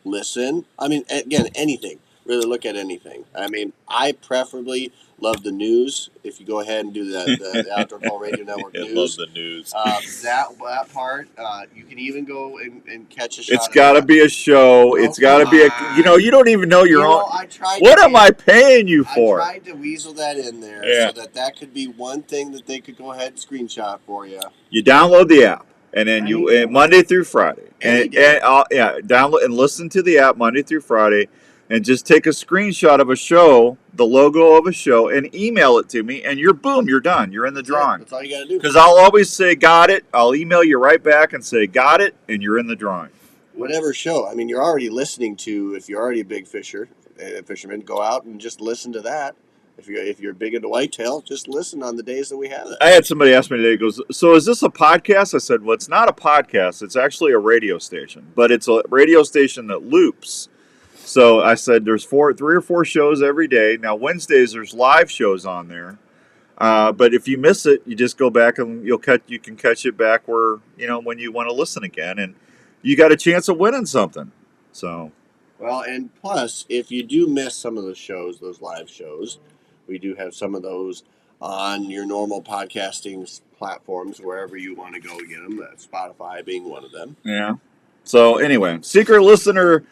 listen. I mean, again, anything. Really look at anything. I mean, I preferably love the news. If you go ahead and do the Outdoor Call Radio Network news. I love the news. That part, you can even go and catch a shot. It's got to be a show. No, it's got to be you don't even know your own. What am I paying you for? I tried to weasel that in there so that could be one thing that they could go ahead and screenshot for you. You download the app. And then Monday through Friday. Download and listen to the app Monday through Friday. and just take a screenshot of a show, the logo of a show, and email it to me, and you're done. You're in the drawing. That's all you got to do. Because I'll always say, got it. I'll email you right back and say, got it, and you're in the drawing. Whatever show. I mean, you're already listening to, if you're already a big fisherman, go out and just listen to that. If you're big into whitetail, just listen on the days that we have it. I had somebody ask me today, he goes, so is this a podcast? I said, well, it's not a podcast. It's actually a radio station. But it's a radio station that loops. So I said there's 3 or 4 shows every day. Now, Wednesdays, there's live shows on there. But if you miss it, you just go back and you can catch it back where, when you want to listen again. And you got a chance of winning something. So. Well, and plus, if you do miss some of the shows, those live shows, we do have some of those on your normal podcasting platforms, wherever you want to go get them, Spotify being one of them. Yeah. So anyway, secret listener,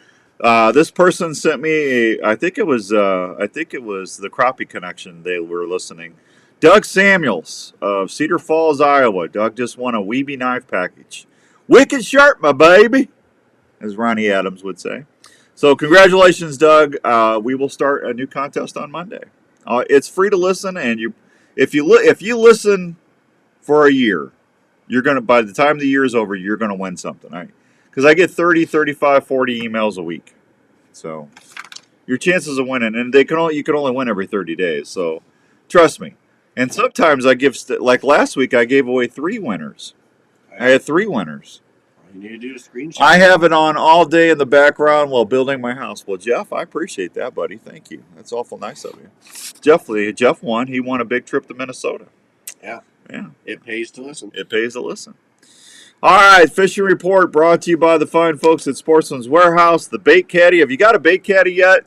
this person sent me I think it was the Crappie Connection. They were listening. Doug Samuels of Cedar Falls, Iowa. Doug just won a Weeby knife package. Wicked sharp, my baby, as Ronnie Adams would say. So congratulations, Doug. We will start a new contest on Monday. It's free to listen, and if you listen for a year, you're gonna, by the time the year is over, you're gonna win something, right? Because I get 30, 35, 40 emails a week, so your chances of winning, and you can only win every 30 days. So trust me. And sometimes I give, like last week, I gave away 3 winners. I had 3 winners. You need to do a screenshot. I have it on all day in the background while building my house. Well, Jeff, I appreciate that, buddy. Thank you. That's awful nice of you. Jeff won. He won a big trip to Minnesota. Yeah. Yeah. It pays to listen. It pays to listen. All right, fishing report brought to you by the fine folks at Sportsman's Warehouse. The bait caddy. Have you got a bait caddy yet?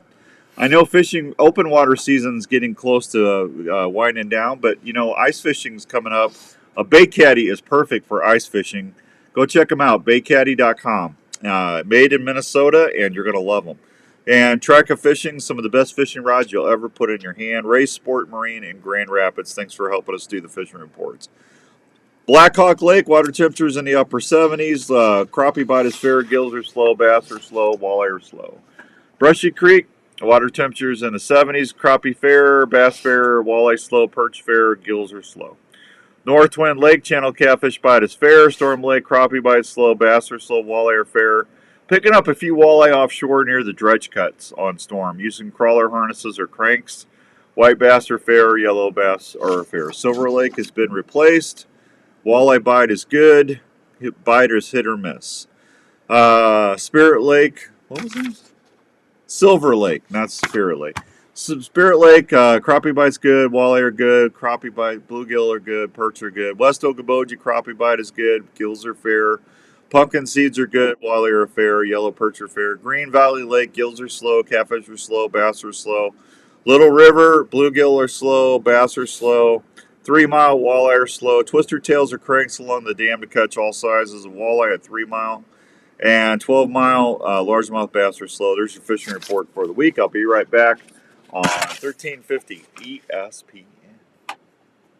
I know fishing open water season's getting close to winding down, but ice fishing's coming up. A bait caddy is perfect for ice fishing. Go check them out, baitcaddy.com. Made in Minnesota, and you're going to love them. And Treka Fishing, some of the best fishing rods you'll ever put in your hand. Ray Sport Marine in Grand Rapids. Thanks for helping us do the fishing reports. Blackhawk Lake, water temperatures in the upper 70s. Crappie bite is fair, gills are slow, bass are slow, walleye are slow. Brushy Creek, water temperatures in the 70s. Crappie fair, bass fair, walleye slow, perch fair, gills are slow. Northwind Lake, channel catfish bite is fair. Storm Lake, crappie bite slow, bass are slow, walleye are fair. Picking up a few walleye offshore near the dredge cuts on Storm. Using crawler harnesses or cranks. White bass are fair, yellow bass are fair. Silver Lake has been replaced. Walleye bite is good. Bite is hit or miss. Spirit Lake, what was it? Silver Lake, not Spirit Lake. Spirit Lake, crappie bite's good, walleye are good, crappie bite, bluegill are good, perch are good. West Okoboji, crappie bite is good, gills are fair. Pumpkin seeds are good, walleye are fair, yellow perch are fair. Green Valley Lake, gills are slow, catfish are slow, bass are slow. Little River, bluegill are slow, bass are slow. 3 Mile, walleye are slow. Twister tails are cranks along the dam to catch all sizes of walleye at 3 Mile. And 12 Mile, largemouth bass are slow. There's your fishing report for the week. I'll be right back on 1350 ESPN.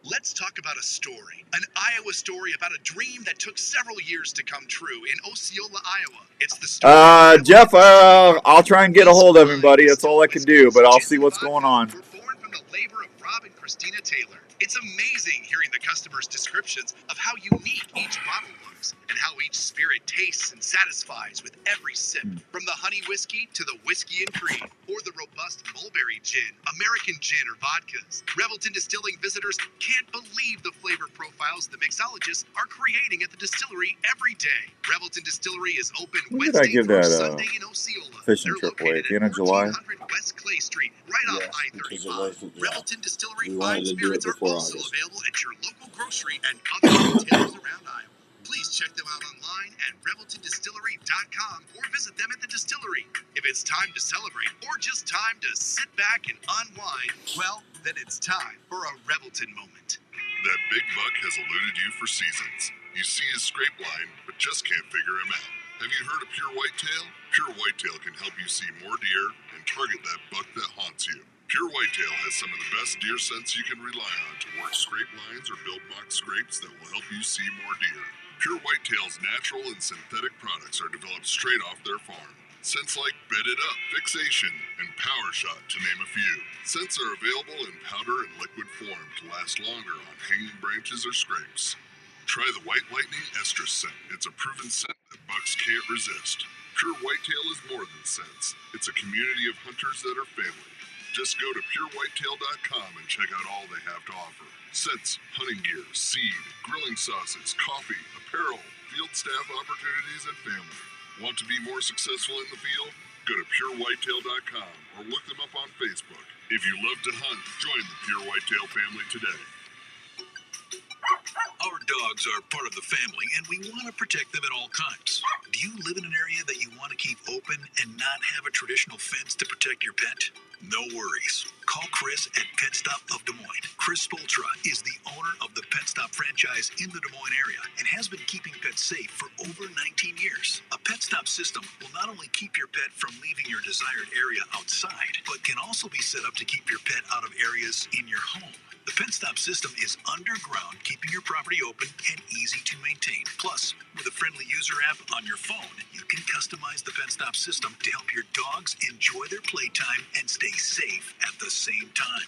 Let's talk about a story, an Iowa story about a dream that took several years to come true in Osceola, Iowa. It's the story Jeff, I'll try and get a hold of him, buddy. That's all I can do, but I'll see what's going on. Were born from the labor of Rob and Christina Taylor. It's amazing hearing the customers' descriptions of how unique each bottle looks and how each spirit tastes and satisfies with every sip. From the honey whiskey to the whiskey and cream, or the robust mulberry gin, American gin, or vodkas. Revelton Distilling visitors can't believe the flavor profiles the mixologists are creating at the distillery every day. Revelton Distillery is open When did I Wednesday give through that Sunday in Osceola. fishing They're trip away? At located the end at of July? 1400 West Clay Street, right off I-35. Revelton Distillery We wanted fine to do it spirits are before also August. available at your local grocery and other retailers around Iowa. Please check them out online at reveltondistillery.com or visit them at the distillery. If it's time to celebrate or just time to sit back and unwind, well, then it's time for a Revelton moment. That big buck has eluded you for seasons. You see his scrape line, but just can't figure him out. Have you heard of Pure Whitetail? Pure Whitetail can help you see more deer and target that buck that haunts you. Pure Whitetail has some of the best deer scents you can rely on to work scrape lines or build mock scrapes that will help you see more deer. Pure Whitetail's natural and synthetic products are developed straight off their farm. Scents like Bed It Up, Fixation, and Power Shot, to name a few. Scents are available in powder and liquid form to last longer on hanging branches or scrapes. Try the White Lightning Estrus scent. It's a proven scent that bucks can't resist. Pure Whitetail is more than scents. It's a community of hunters that are family. Just go to purewhitetail.com and check out all they have to offer. Scents, hunting gear, seed, grilling sauces, coffee, apparel, field staff opportunities, and family. Want to be more successful in the field? Go to purewhitetail.com or look them up on Facebook. If you love to hunt, join the Pure Whitetail family today. Our dogs are part of the family, and we want to protect them at all times. Do you live in an area that you want to keep open and not have a traditional fence to protect your pet? No worries. Call Chris at Pet Stop of Des Moines. Chris Spoltra is the owner of the Pet Stop franchise in the Des Moines area and has been keeping pets safe for over 19 years. A Pet Stop system will not only keep your pet from leaving your desired area outside, but can also be set up to keep your pet out of areas in your home. The Pet Stop system is underground, keeping your property open and easy to maintain. Plus, with a friendly user app on your phone, you can customize the Pet Stop system to help your dogs enjoy their playtime and stay safe at the same time.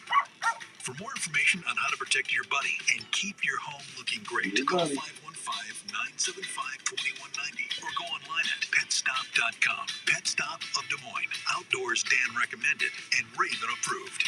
For more information on how to protect your buddy and keep your home looking great, call 515-975-2190 or go online at petstop.com. Pet Stop of Des Moines. Outdoors Dan recommended and Raven approved.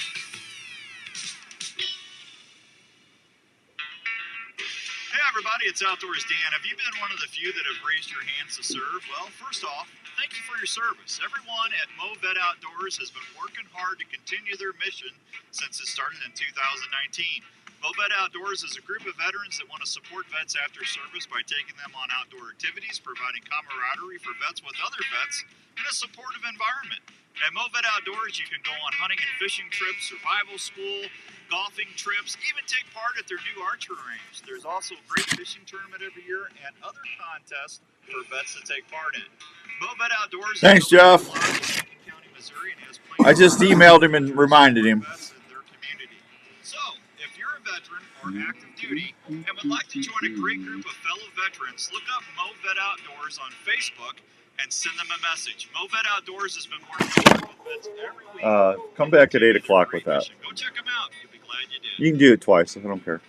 Hey everybody, it's Outdoors Dan. Have you been one of the few that have raised your hands to serve? Well, first off, thank you for your service. Everyone at MoVet Outdoors has been working hard to continue their mission since it started in 2019. MoVet Outdoors is a group of veterans that want to support vets after service by taking them on outdoor activities, providing camaraderie for vets with other vets, and a supportive environment. At MoVet Outdoors, you can go on hunting and fishing trips, survival school, golfing trips, even take part at their new archery range. There's also a great fishing tournament every year and other contests for vets to take part in. MoVet Outdoors. Thanks, Jeff. I just emailed him and reminded him. So, if you're a veteran or active duty and would like to join a great group of fellow veterans, look up MoVet Outdoors on Facebook and send them a message. MoVet Outdoors has been working with vets every week. Come back at 8 o'clock with that. Go check them out. You'll be glad you did. You can do it twice. I don't care.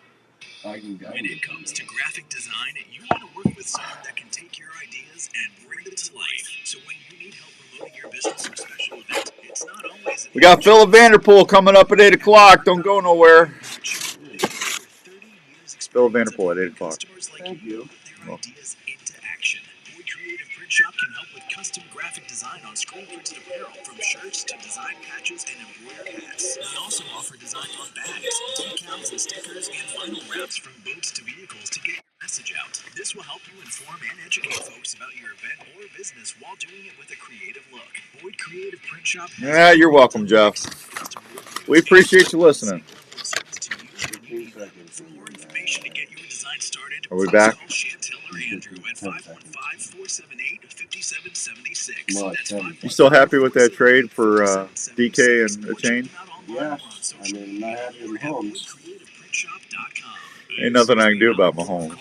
When it comes to graphic design, you want to work with someone that can take your ideas and bring them to life. So when you need help promoting your business or special event, it's not always... We got Philip Vanderpool coming up at 8 o'clock. Don't go nowhere. Philip Vanderpool at 8 o'clock. Thank you. Well. Shop can help with custom graphic design on screen printed apparel, from shirts to design patches and embroidered hats. We also offer design on bags, decals and stickers, and vinyl wraps from boats to vehicles to get your message out. This will help you inform and educate folks about your event or business while doing it with a creative look. Boyd Creative Print Shop. Yeah, you're welcome, Jeff. We appreciate you listening. For more information to get your design started, are we back? Call Chantel or Andrew at 515-478-5776. You still happy with that trade for DK and a chain? Yeah, I mean, I'm not happy with Mahomes. Ain't nothing I can do about Mahomes.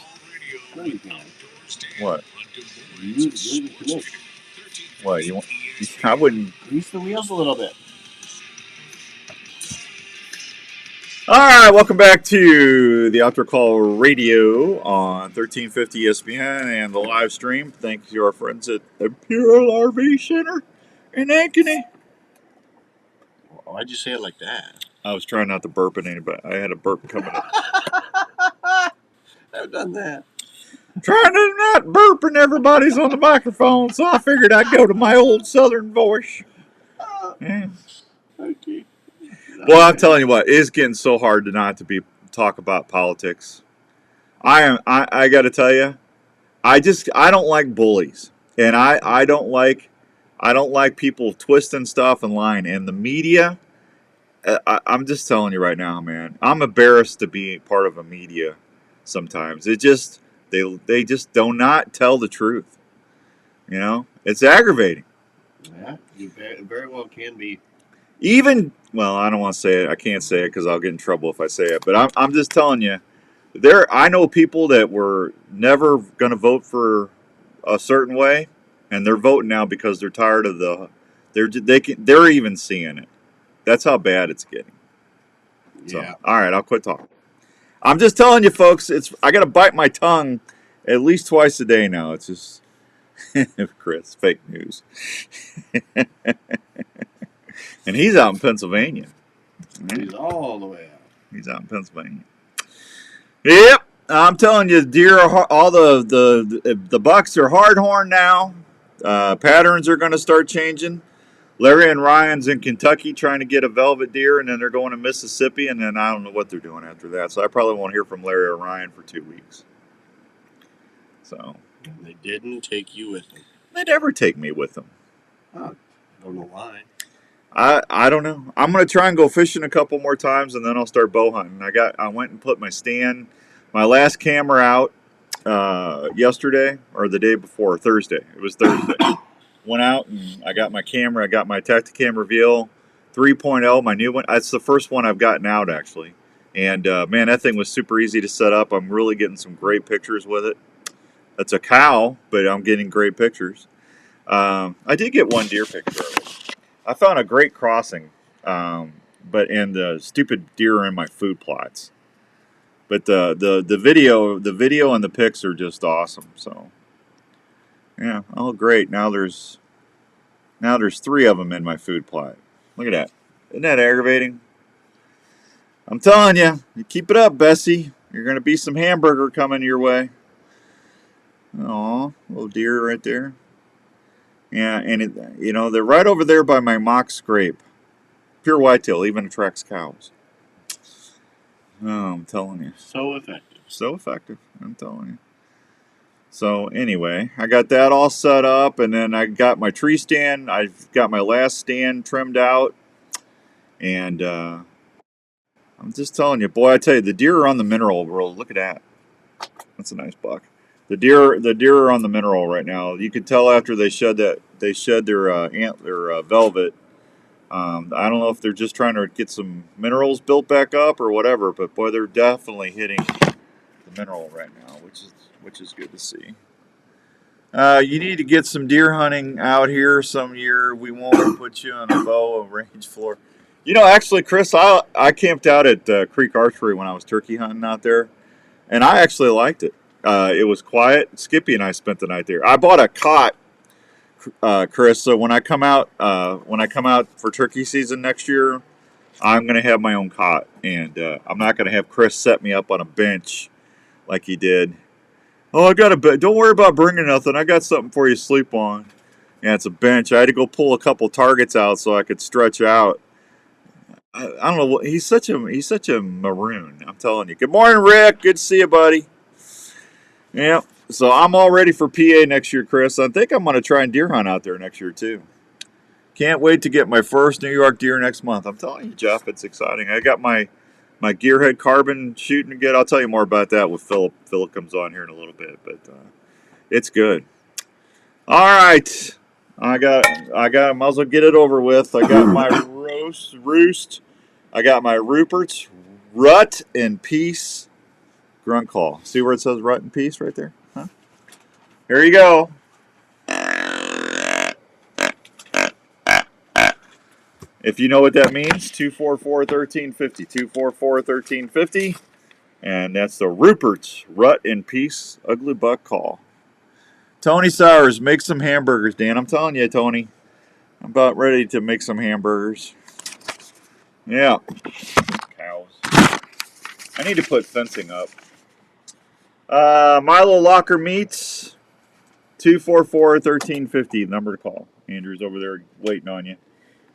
No, you can't. What? You're the commission. What? You want? I wouldn't. Grease the wheels a little bit. All right, welcome back to the Outdoor Call Radio on 1350 ESPN and the live stream. Thanks to our friends at Imperial RV Center in Ankeny. Why'd you say it like that? I was trying not to burp at anybody. I had a burp coming up. I've done that. Trying to not burp and everybody's on the microphone, so I figured I'd go to my old southern voice. Yeah. Okay. Well, I'm telling you what, it's getting so hard to not to talk about politics. I got to tell you, I don't like bullies, and I don't like people twisting stuff and lying. And the media, I'm just telling you right now, man, I'm embarrassed to be part of a media. Sometimes they just do not tell the truth. You know, it's aggravating. Yeah, you very well can be. Even, well, I don't want to say it. I can't say it because I'll get in trouble if I say it. But I'm just telling you, I know people that were never going to vote for a certain way, and they're voting now because they're tired of they're even seeing it. That's how bad it's getting. So, Yeah. all right, I'll quit talking. I'm just telling you, folks. I got to bite my tongue at least twice a day now. It's just Chris, fake news. And he's out in Pennsylvania. He's all the way out. He's out in Pennsylvania. Yep, I'm telling you, deer are all the bucks are hardhorn now. Patterns are going to start changing. Larry and Ryan's in Kentucky trying to get a velvet deer, and then they're going to Mississippi, and then I don't know what they're doing after that. So I probably won't hear from Larry or Ryan for 2 weeks. So They didn't take you with them. They never take me with them. Oh, don't know why. I don't know. I'm gonna try and go fishing a couple more times, and then I'll start bow hunting. I went and put my last camera out yesterday or the day before, Thursday. It was Thursday. Went out and I got my camera. I got my Tacticam Reveal 3.0, my new one. It's the first one I've gotten out actually, and man, that thing was super easy to set up. I'm really getting some great pictures with it. It's a cow, but I'm getting great pictures. I did get one deer picture of it. I found a great crossing, but and the stupid deer are in my food plots. But the video and the pics are just awesome. So yeah, oh great. Now there's 3 of them in my food plot. Look at that. Isn't that aggravating? I'm telling you, keep it up, Bessie. You're gonna be some hamburger coming your way. Aw, little deer right there. Yeah, and they're right over there by my mock scrape. Pure whitetail even attracts cows. Oh, I'm telling you. So effective. So effective, I'm telling you. So anyway, I got that all set up, and then I got my tree stand. I've got my last stand trimmed out, and I'm just telling you, boy, I tell you, the deer are on the mineral roll. Look at that. That's a nice buck. The deer are on the mineral right now. You can tell after they shed their velvet. I don't know if they're just trying to get some minerals built back up or whatever, but boy, they're definitely hitting the mineral right now, which is good to see. You need to get some deer hunting out here some year. We won't put you on a bow or range floor. Actually, Chris, I camped out at Creek Archery when I was turkey hunting out there, and I actually liked it. It was quiet. Skippy and I spent the night there. I bought a cot, Chris. So when I come out for turkey season next year, I'm gonna have my own cot, and I'm not gonna have Chris set me up on a bench like he did. Oh, I got a bed. Don't worry about bringing nothing. I got something for you to sleep on. Yeah, it's a bench. I had to go pull a couple targets out so I could stretch out. I don't know. He's such a maroon. I'm telling you. Good morning, Rick. Good to see you, buddy. Yeah. So I'm all ready for PA next year, Chris. I think I'm going to try and deer hunt out there next year, too. Can't wait to get my first New York deer next month. I'm telling you, Jeff, it's exciting. I got my Gearhead Carbon shooting again. I'll tell you more about that with Philip. Philip comes on here in a little bit, but it's good. All right. I might as well get it over with. I got my roost. I got my Rupert's Rut in Peace grunt call. See where it says Rut in Peace right there? Huh? Here you go. If you know what that means, 244-1350. 244-1350. And that's the Rupert's Rut in Peace Ugly Buck call. Tony Sowers, make some hamburgers, Dan. I'm telling you, Tony. I'm about ready to make some hamburgers. Yeah. Cows. I need to put fencing up. Milo Locker Meats, 244-1350, number to call. Andrew's over there waiting on you.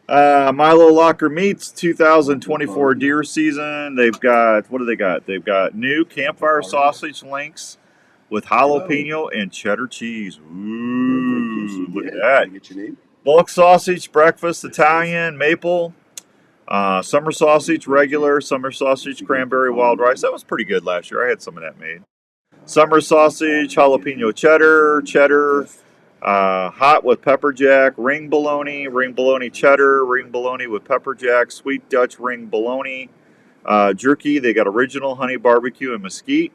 Milo Locker Meats, 2024 deer season. They've got, what do they got? They've got new campfire sausage links with jalapeno and cheddar cheese. Ooh, look at that. Get your name? Bulk sausage, breakfast, Italian, maple. Summer sausage, regular. Summer sausage, cranberry, wild rice. That was pretty good last year. I had some of that made. Summer sausage, jalapeno cheddar, hot with pepper jack, ring bologna cheddar, ring bologna with pepper jack, sweet Dutch ring bologna, jerky. They got original honey barbecue and mesquite.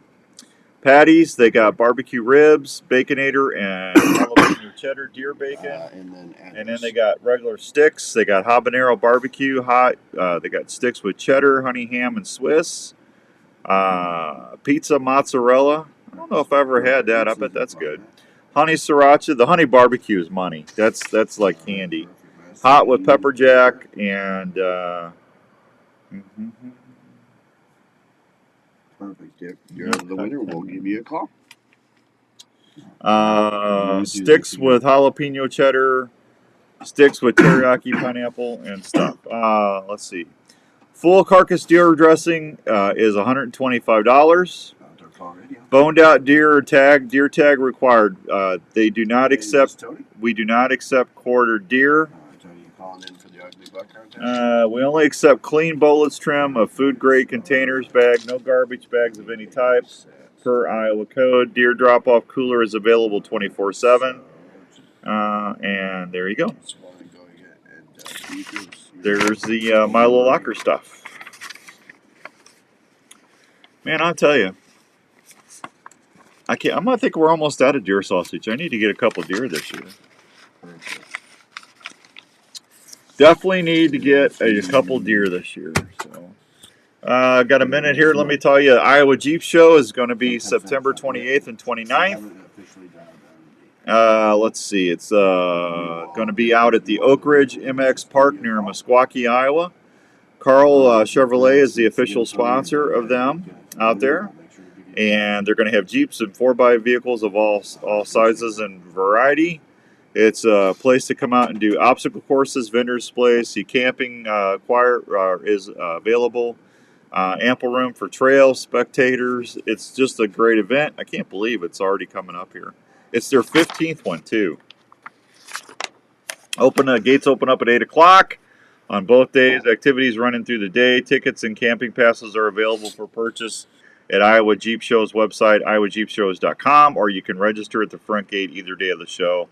Patties, they got barbecue ribs, Baconator, and jalapeno cheddar deer bacon. And then they got regular sticks. They got habanero barbecue hot. They got sticks with cheddar, honey ham, and Swiss. Pizza mozzarella. I don't know if I ever had that. I bet that's good. Honey sriracha. The honey barbecue is money. That's like candy. Hot with pepper jack and. Perfect. If you're the winner, we'll give you a call. Sticks with jalapeno cheddar, sticks with teriyaki pineapple and stuff. Let's see. Full carcass deer dressing is $125. Boned out deer tag required. We do not accept quartered deer. We only accept clean bolets trim of food grade containers bag, no garbage bags of any type. Per Iowa code, deer drop off cooler is available 24/7. And there you go. There's the Milo Locker stuff. Man, I'll tell you, I think we're almost out of deer sausage. I need to get a couple deer this year. Definitely need to get a couple deer this year. So, got a minute here. Let me tell you, Iowa Jeep Show is going to be September 28th and 29th. Let's see. It's going to be out at the Oak Ridge MX Park near Meskwaki, Iowa. Carl Chevrolet is the official sponsor of them out there. And they're going to have Jeeps and 4x vehicles of all sizes and variety. It's a place to come out and do obstacle courses, vendor displays, see camping choir is available. Ample room for trails, spectators. It's just a great event. I can't believe it's already coming up here. It's their 15th one, too. Gates open up at 8 o'clock on both days. Activities running through the day. Tickets and camping passes are available for purchase at Iowa Jeep Show's website, iowajeepshows.com, or you can register at the front gate either day of the show.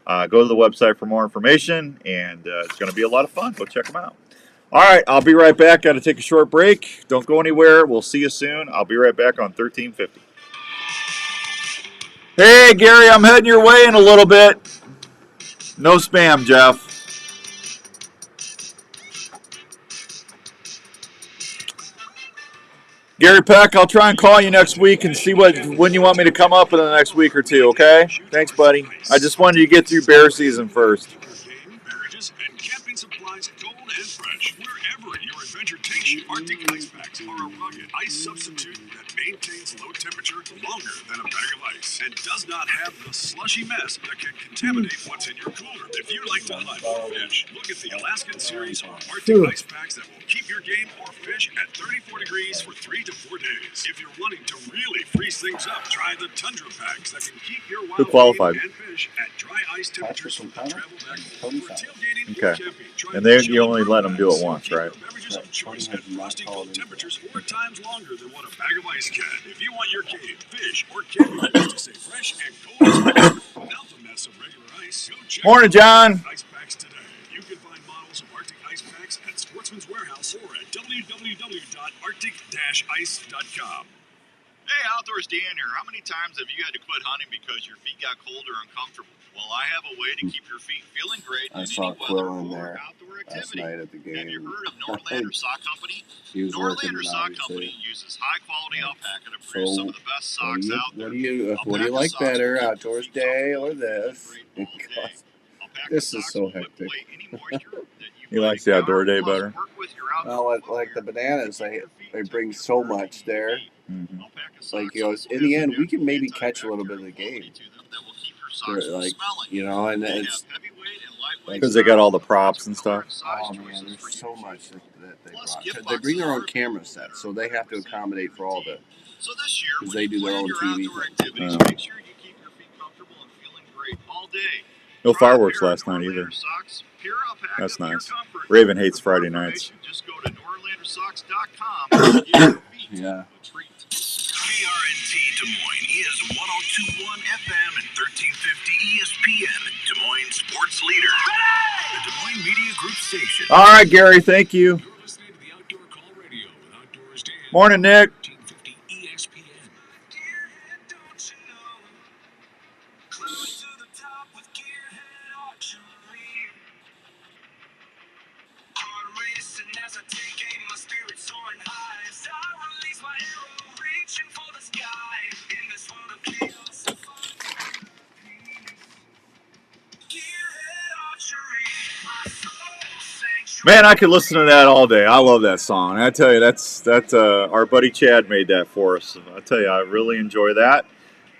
Go to the website for more information, and it's going to be a lot of fun. Go check them out. All right, I'll be right back. Got to take a short break. Don't go anywhere. We'll see you soon. I'll be right back on 1350. Hey, Gary, I'm heading your way in a little bit. No spam, Jeff. Gary Peck, I'll try and call you next week and see when you want me to come up in the next week or two, okay? Thanks, buddy. I just wanted you to get through bear season first. Marriages and camping supplies cold and fresh. Wherever your adventure takes you, Arctic ice packs are a rugged ice substitute that maintains low temperature longer than a bag of ice and does not have the slushy mess that can contaminate what's in your cooler. If you like to hunt or fish, look at the Alaskan series of Arctic ice packs that will keep your game or fish at 34 degrees for 3 to 4 days. If you're wanting to really freeze things up, try the Tundra packs that can keep your wild game and fish at dry ice temperatures from the travel back home for tailgating or camping. And then you only let them do it once, right? Beverages of choice at frosty cold temperatures 4 times longer than what a bag of ice can. If you want your game, fish, or camping to stay fresh and cold as ice without the mess of regular ice, go check Morning, John. Ice packs today. You can find models of Arctic ice packs at Sportsman's Warehouse or at www.arctic-ice.com. Hey, Outdoors Dan here. How many times have you had to quit hunting because your feet got cold or uncomfortable? Well, I have a way to keep your feet feeling great in any weather or outdoor activity. Have you heard of Norlander Sock Company? Norlander Sock Company uses high-quality alpaca to produce some of the best socks out there. What do you like better, Outdoors Day or this? This is so hectic. He likes the Outdoor Day better. Well, like the bananas, they bring so much there. Like, in the end, we can maybe catch a little bit of the game. Like, and it's because they got all the props and stuff. Oh man, there's so much that they brought. They bring their own camera sets, so they have to accommodate for all the. Because they do their own TV thing. No fireworks last night either. That's nice. Raven hates Friday nights. Just go to NorlanderSocks.com. Yeah. KRNT Des Moines is 102.1 FM and 1350 ESPN, Des Moines sports leader. The Des Moines Media Group station. All right, Gary, thank you. You're listening to the Outdoor Call Radio with Outdoors Dan. Morning, Nick. 1350 ESPN. Man, I could listen to that all day. I love that song. I tell you, that's our buddy Chad made that for us. I tell you, I really enjoy that.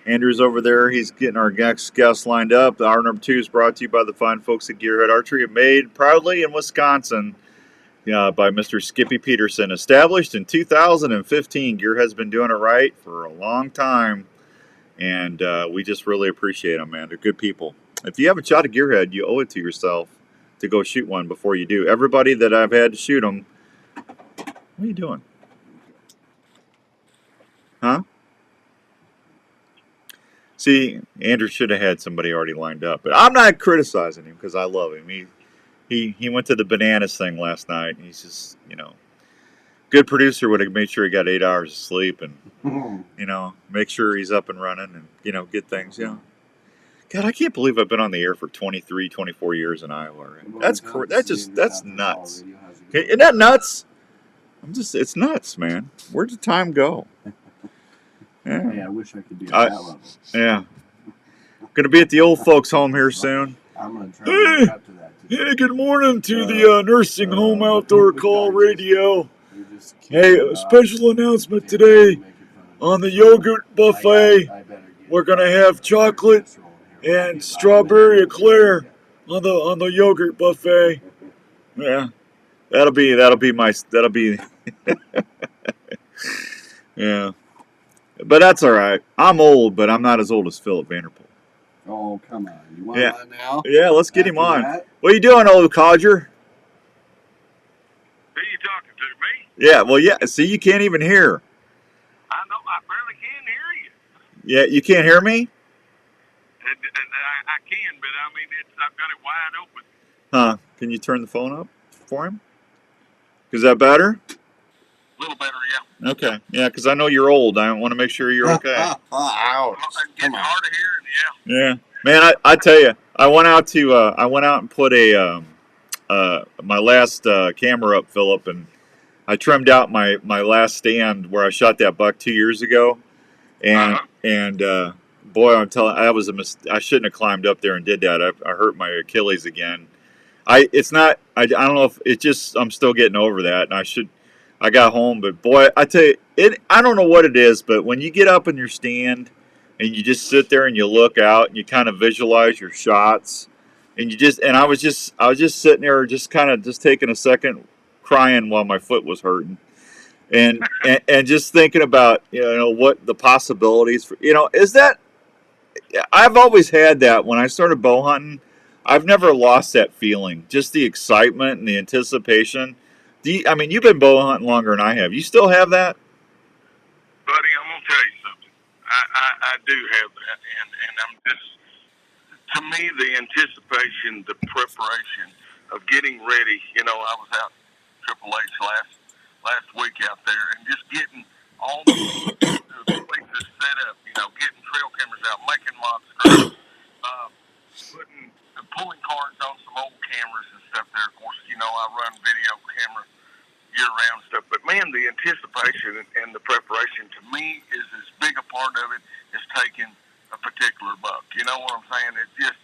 Andrew's over there. He's getting our next guest lined up. Hour number 2 is brought to you by the fine folks at Gearhead Archery, made proudly in Wisconsin by Mr. Skippy Peterson. Established in 2015, Gearhead's been doing it right for a long time, and we just really appreciate them, man. They're good people. If you haven't shot a Gearhead, you owe it to yourself to go shoot one before you do. Everybody that I've had to shoot them, what are you doing? Huh? See, Andrew should have had somebody already lined up, but I'm not criticizing him because I love him. He went to the bananas thing last night. And he's just, good producer would have made sure he got 8 hours of sleep and, make sure he's up and running and, get things, God, I can't believe I've been on the air for 23, 24 years in Iowa. Right? That's nuts. Isn't that nuts? It's nuts, man. Where'd the time go? Yeah. Hey, I wish I could be at that level. Yeah. Going to be at the old folks home here soon. I'm going to try to work up to that. Hey, good morning to the Nursing Home Outdoor Call Radio. Hey, a special announcement today on the yogurt buffet. We're going to have chocolate and strawberry eclair on the yogurt buffet. Yeah. That'll be yeah. But that's all right. I'm old, but I'm not as old as Philip Vanderpool. Oh, come on. You want him on now? Yeah, let's get him on. That? What are you doing, old codger? Who are you talking to, me? Yeah, well, yeah. See, you can't even hear. I know, I barely can hear you. Yeah, you can't hear me? I can, but I mean, I've got it wide open. Huh. Can you turn the phone up for him? Is that better? A little better, yeah. Okay. Yeah, because I know you're old. I want to make sure you're okay. Ouch. It's getting hard of hearing, yeah. Yeah. Man, I tell you, I went out and put my last camera up, Philip, and I trimmed out my last stand where I shot that buck 2 years ago, and boy, I'm telling, I shouldn't have climbed up there and did that. I hurt my Achilles again. I don't know if it's just I'm still getting over that, and I got home, but boy, I tell you, I don't know what it is, but when you get up in your stand and you just sit there and you look out and you kind of visualize your shots, and I was just sitting there just kind of just taking a second crying while my foot was hurting. And just thinking about, what the possibilities for, is that, I've always had that when I started bow hunting. I've never lost that feeling, just the excitement and the anticipation. You've been bow hunting longer than I have. You still have that? Buddy, I'm going to tell you something. I do have that, and I'm just, to me, the anticipation, the preparation of getting ready. I was out Triple H last week out there, and just getting all the places set up, getting trail cameras out, making mock screens, pulling cards on some old cameras and stuff there. Of course, I run video camera year-round stuff. But, man, the anticipation and the preparation, to me, is as big a part of it as taking a particular buck. You know what I'm saying? It's just,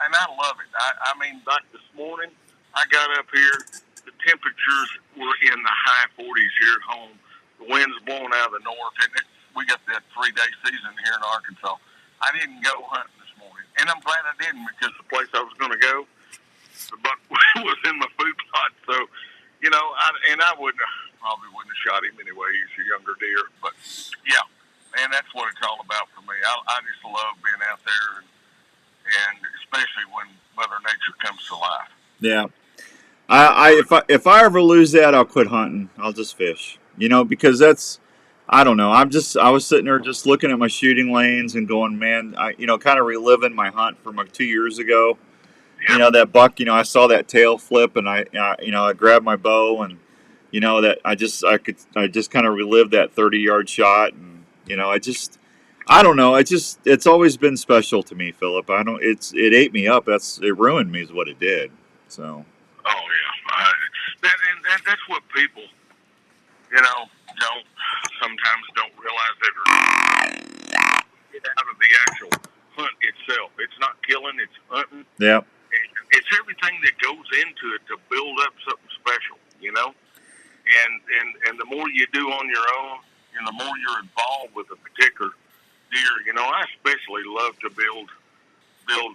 and I love it. I mean, like this morning, I got up here, the temperatures were in the high 40s here at home. The wind's blowing out of the north, and we got that 3-day season here in Arkansas. I didn't go hunting this morning, and I'm glad I didn't, because the place I was going to go, the buck was in my food plot. So, I probably wouldn't have shot him anyway. He's a younger deer, but yeah, man, that's what it's all about for me. I just love being out there, and especially when Mother Nature comes to life. Yeah. If I ever lose that, I'll quit hunting. I'll just fish. Because that's, I don't know. I was sitting there just looking at my shooting lanes and going, man, kind of reliving my hunt from 2 years ago. Yeah. That buck, I saw that tail flip, and I grabbed my bow, and that I just kind of relived that 30-yard shot, and I don't know. It's always been special to me, Philip. It ate me up. It ruined me is what it did. So. Oh yeah, that's what people, sometimes don't realize that get out of the actual hunt itself. It's not killing; it's hunting. Yeah. It's everything that goes into it to build up something more you do on your own, and the more you're involved with a particular deer. You know, I especially love to build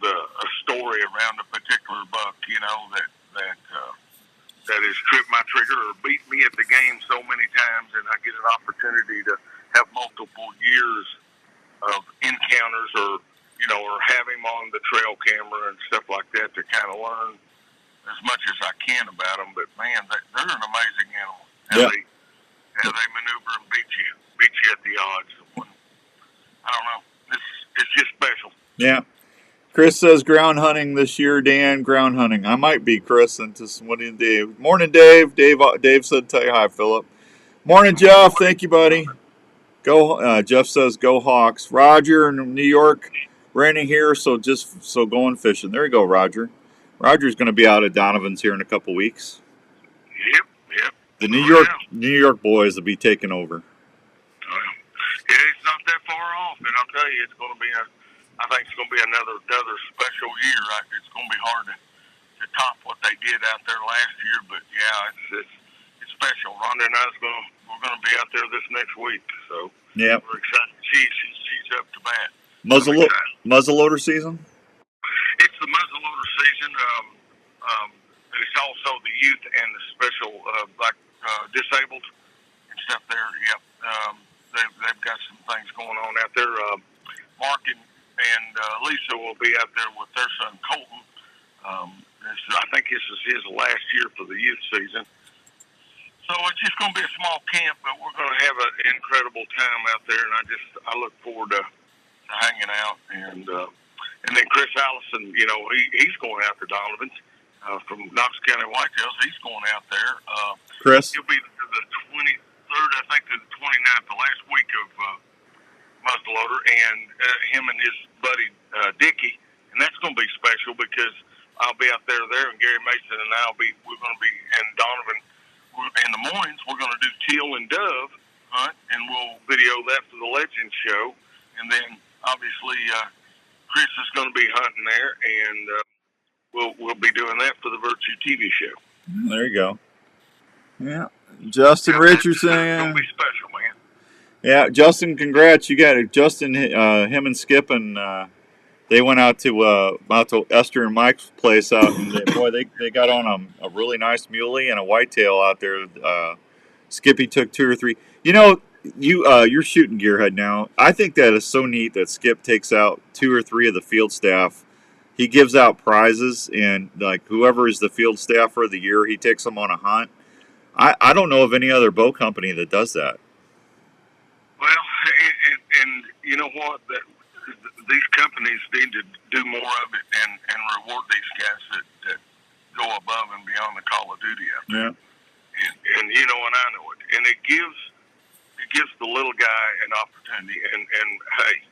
a story around a particular buck. You know, that has tripped my trigger or beat me at the game so many times, and I get an opportunity to have multiple years of encounters, or have him on the trail camera and stuff like that to kind of learn as much as I can about them. But man, they're an amazing animal. How they maneuver and beat you at the odds. I don't know. It's just special. Yeah. Chris says ground hunting this year, Dan. Ground hunting. I might be, Chris, into somebody, Dave. Morning, Dave. Dave said tell you hi, Philip. Morning, Jeff. Thank you, buddy. Go. Jeff says go Hawks. Roger in New York. Raining here, so going fishing. There you go, Roger. Roger's going to be out at Donovan's here in a couple weeks. Yep. The New York boys will be taking over. Yeah, it's not that far off, and I'll tell you, I think it's going to be another special year. It's going to be hard to top what they did out there last year, but yeah, it's special. Rhonda and we're going to be out there this next week, so yeah, we're excited. She's up to bat. Muzzleloader season. It's the muzzleloader season. It's also the youth and the special disabled and stuff there. Yep. They've got some things going on out there. Mark and Lisa will be out there with their son Colton. I think this is his last year for the youth season. So it's just going to be a small camp, but we're going to have an incredible time out there, and I look forward to hanging out. And then Chris Allison, he's going out to Donovan's from Knox County Whitetails. He's going out there. Chris? He'll be the 23rd, I think, to the 29th, the last week of muzzleloader, and him and his buddy Dickie, and that's going to be special because I'll be out there, and Gary Mason and we're going to be in Donovan in the mornings. We're going to do teal and dove hunt, and we'll video that for the Legends show, and then obviously Chris is going to be hunting there, and we'll be doing that for the Virtue TV show. There you go. Yeah, Justin Richardson. It's going to be special, man. Yeah, Justin, congrats. You got it. Justin, him and Skip, and they went out to Esther and Mike's place out, and they got on a really nice muley and a whitetail out there. Skippy took 2 or 3. You're shooting gearhead now. I think that is so neat that Skip takes out 2 or 3 of the field staff. He gives out prizes, and like whoever is the field staffer of the year, he takes them on a hunt. I don't know of any other bow company that does that. Well, and you know what? These companies need to do more of it and reward these guys that go above and beyond the call of duty out there. Yeah. And I know it. And it gives the little guy an opportunity. And hey,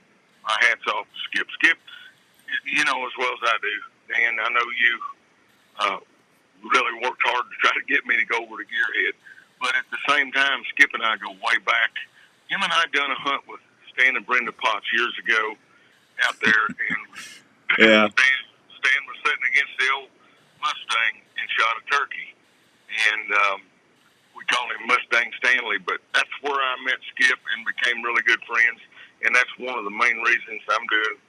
my hat's off to Skip. Skip, as well as I do. Dan, I know you really worked hard to try to get me to go over to Gearhead. But at the same time, Skip and I go way back. Him and I done a hunt with Stan and Brenda Potts years ago out there, and yeah. Stan was sitting against the old Mustang and shot a turkey, and we called him Mustang Stanley. But that's where I met Skip and became really good friends, and that's one of the main reasons I'm doing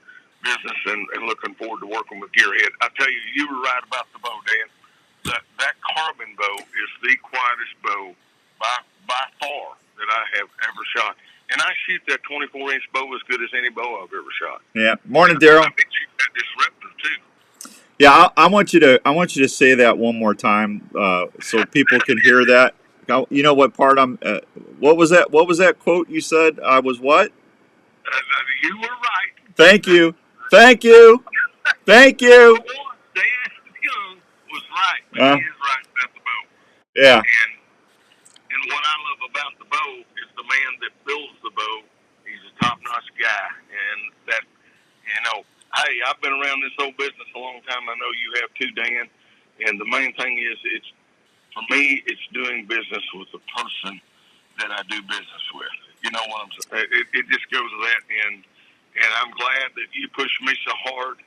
business and looking forward to working with Gearhead. I tell you, you were right about the bow, Dan. That carbon bow is the quietest bow by far that I have ever shot. And I shoot that 24-inch bow as good as any bow I've ever shot. Yeah. Morning, Daryl. I bet you that disruptor too. Yeah, I want you to say that one more time so people can hear that. You know what part I'm? What was that? What was that quote you said? I was what? You were right. Thank you. Thank you. Thank you. Dan Young was right. He is right about the bow. Yeah. And what I love about the bow is the man that builds the bow. He's a top-notch guy, and that hey, I've been around this old business a long time. I know you have too, Dan. And the main thing is, for me, it's doing business with the person that I do business with. You know what I'm saying? It just goes to that, and I'm glad that you pushed me so hard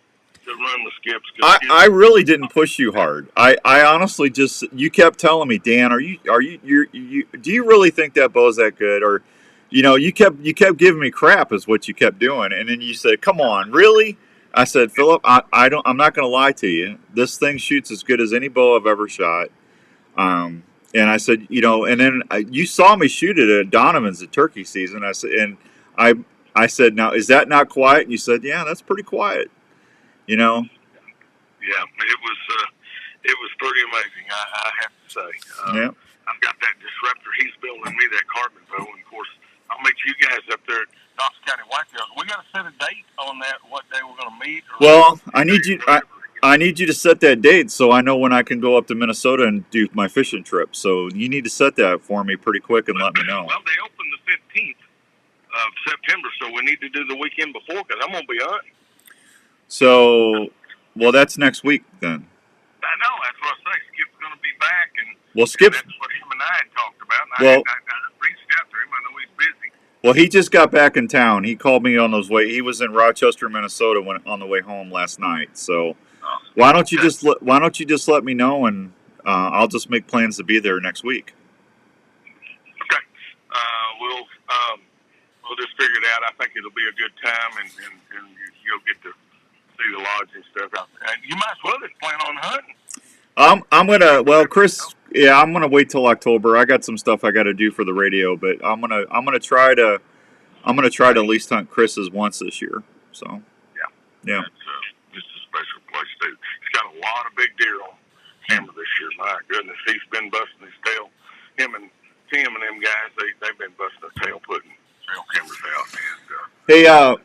to run the skips. 'Cause I really didn't push you hard. I honestly just, you kept telling me, Dan, do you really think that bow's that good? Or, you kept giving me crap is what you kept doing. And then you said, come on, really? I said, Philip, I'm not going to lie to you. This thing shoots as good as any bow I've ever shot. And I said, and then you saw me shoot it at Donovan's at turkey season. I said, now, is that not quiet? And you said, yeah, that's pretty quiet. Yeah, it was pretty amazing. I have to say. Yeah. I've got that disruptor. He's building me that carbon bow, and of course, I'll meet you guys up there at Knox County Whitetails. We got to set a date on that. What day we're going to meet? Well, I need you to set that date so I know when I can go up to Minnesota and do my fishing trip. So you need to set that for me pretty quick and let me know. Well, they open the 15th of September, so we need to do the weekend before because I'm going to be hunting. So, well, that's next week then. I know, that's what I say. Skip's going to be back, and Skip. That's what him and I had talked about. And Well, I reached out to him. I know he's busy. Well, he just got back in town. He called me on those way. He was in Rochester, Minnesota, on the way home last night. So, why don't you just let me know, and I'll just make plans to be there next week. Okay. We'll just figure it out. I think it'll be a good time, and you'll get to see the lodge and stuff out there. And you might as well just plan on hunting. I'm gonna, Chris. Yeah, I'm gonna wait till October. I got some stuff I got to do for the radio, but I'm gonna try to at least hunt Chris's once this year. So. Yeah. It's a special place too. He's got a lot of big deer on camera this year. My goodness, he's been busting his tail. Him and Tim and them guys, they've been busting their tail putting trail cameras out. And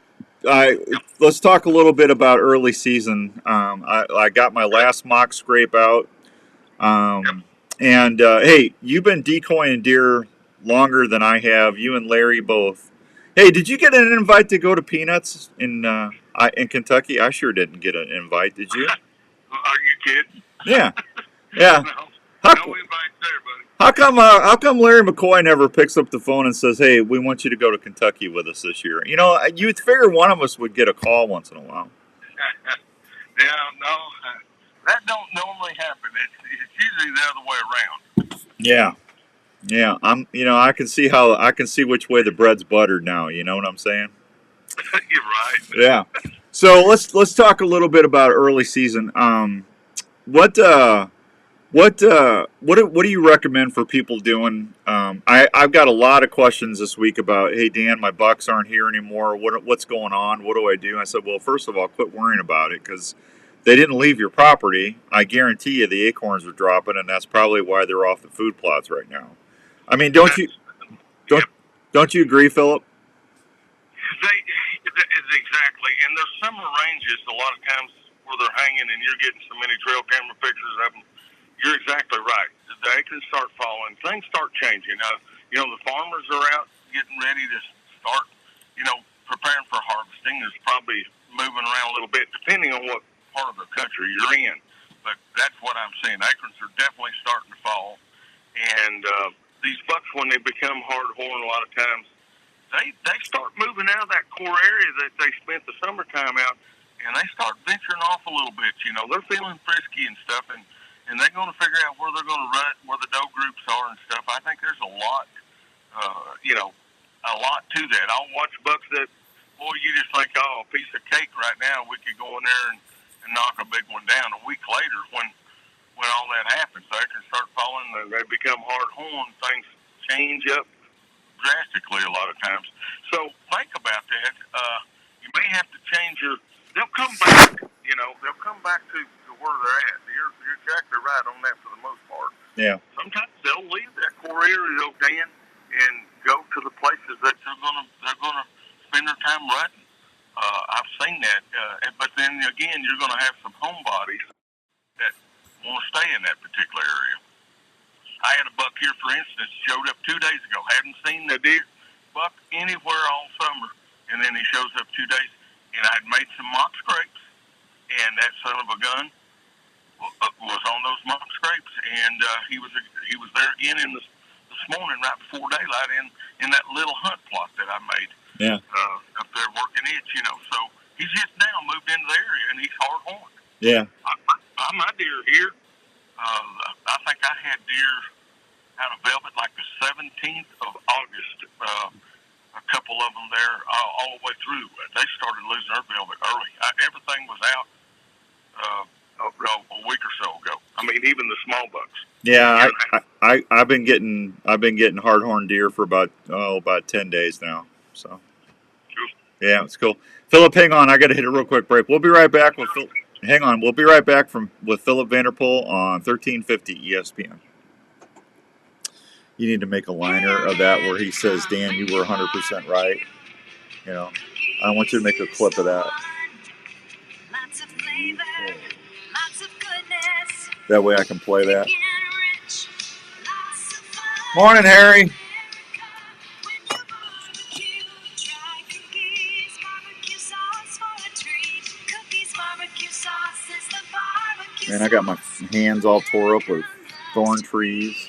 Hey, let's talk a little bit about early season. I got my last mock scrape out. And hey, you've been decoying deer longer than I have. You and Larry both. Hey, did you get an invite to go to Peanuts in Kentucky? I sure didn't get an invite. Did you? Are you kidding? Yeah. No invite there, buddy. How come Larry McCoy never picks up the phone and says, "Hey, we want you to go to Kentucky with us this year"? You'd figure one of us would get a call once in a while. Yeah, no, that don't normally happen. It's usually the other way around. Yeah. I can see which way the bread's buttered now. You know what I'm saying? You're right. Yeah. So let's talk a little bit about early season. What do you recommend for people doing? I've got a lot of questions this week about, hey Dan, my bucks aren't here anymore. What's going on? What do I do? I said, well, first of all, quit worrying about it because they didn't leave your property. I guarantee you the acorns are dropping, and that's probably why they're off the food plots right now. I mean, don't you agree, Philip? Exactly. And there's summer ranges a lot of times where they're hanging, and you're getting so many trail camera pictures of them. You're exactly right. The acorns start falling. Things start changing. The farmers are out getting ready to start, preparing for harvesting. There's probably moving around a little bit, depending on what part of the country you're in. But that's what I'm seeing. Acorns are definitely starting to fall. And these bucks, when they become hard horn, a lot of times, they start moving out of that core area that they spent the summertime out, and they start venturing off a little bit. They're feeling frisky and stuff, and they're going to figure out where they're going to rut, where the doe groups are and stuff. I think there's a lot to that. I'll watch bucks that, boy, you just think, oh, a piece of cake right now. We could go in there and knock a big one down. A week later, when all that happens, they can start falling. They become hard horn. Things change up drastically a lot of times. So think about that. You may have to change they'll come back, they'll come back to where they're at. You're exactly right on that for the most part. Yeah. Sometimes they'll leave that core area, Dan, and go to the places that they're gonna spend their time rutting. I've seen that, but then again, you're gonna have some homebodies that want to stay in that particular area. I had a buck here, for instance, showed up 2 days ago. Hadn't seen the deer buck anywhere all summer, and then he shows up 2 days, and I'd made some mock scrapes, and that son of a gun was on those mock scrapes, and he was there again this morning right before daylight in that little hunt plot that I made. Yeah. Up there working it, So He's just now moved into the area, and he's hard horned. Yeah. My deer here, I think I had deer out of velvet like the 17th of August. A couple of them there all the way through. They started losing their velvet early. Everything was out a week or so ago. I mean, even the small bucks. Yeah, I've been getting hard-horned deer for about 10 days now. So Cool. yeah, it's cool. Philip, hang on, I got to hit a real quick break. We'll be right back with Phil. Hang on, we'll be right back with Philip Vanderpool on 1350 ESPN. You need to make a liner of that where he says, "Dan, you were 100% right." You know, I want you to make a clip of that. That way I can play that. Morning, Harry. Man, I got my hands all tore up with thorn trees.